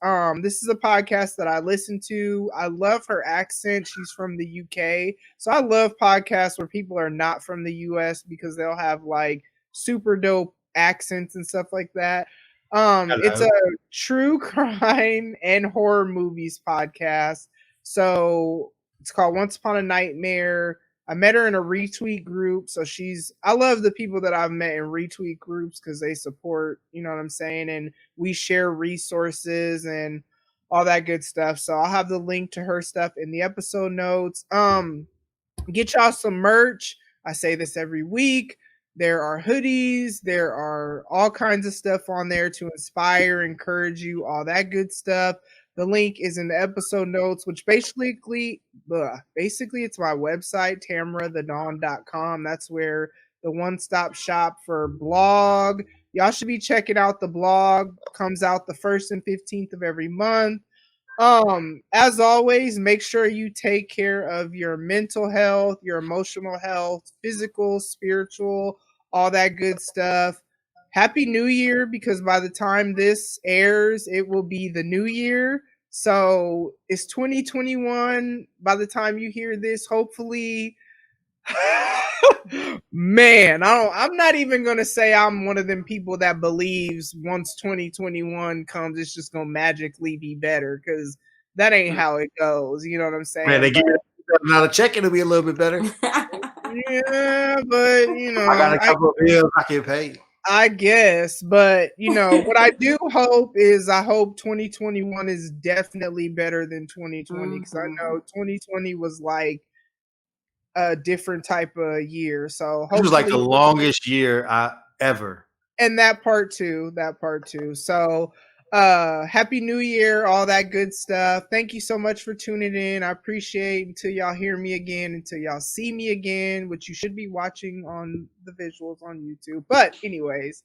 This is a podcast that I listen to. I love her accent. She's from the UK. So I love podcasts where people are not from the US because they'll have like super dope accents and stuff like that. It's a true crime and horror movies podcast. So it's called Once Upon a Nightmare. I met her in a retweet group. So I love the people that I've met in retweet groups because they support, you know what I'm saying? And we share resources and all that good stuff. So I'll have the link to her stuff in the episode notes. Get y'all some merch. I say this every week. There are hoodies. There are all kinds of stuff on there to inspire, encourage you, all that good stuff. The link is in the episode notes, which basically it's my website, tamrathedawn.com. That's where the one-stop shop for blog. Y'all should be checking out the blog. Comes out the 1st and 15th of every month. As always, make sure you take care of your mental health, your emotional health, physical, spiritual, all that good stuff. Happy New Year, because by the time this airs, it will be the new year. So it's 2021 by the time you hear this, hopefully. Man, I'm not even going to say I'm one of them people that believes once 2021 comes, it's just going to magically be better, because that ain't how it goes. You know what I'm saying?
Man, they give you another check, it'll be a little bit better.
Yeah, but, you know.
I got a couple of bills I can pay.
I guess, but you know what I do hope is I hope 2021 is definitely better than 2020 because I know 2020 was like a different type of year. So
This was like the
hopefully,
longest year ever.
and that part too. So happy new year, all that good stuff. Thank you so much for tuning in. I appreciate until y'all hear me again, until y'all see me again, which you should be watching on the visuals on YouTube. But anyways,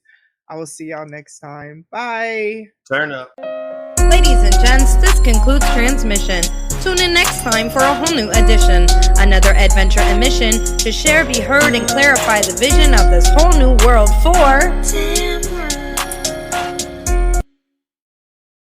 I will see y'all next time. Bye.
Turn up.
Ladies and gents, this concludes transmission. Tune in next time for a whole new edition. Another adventure and mission to share, be heard, and clarify the vision of this whole new world for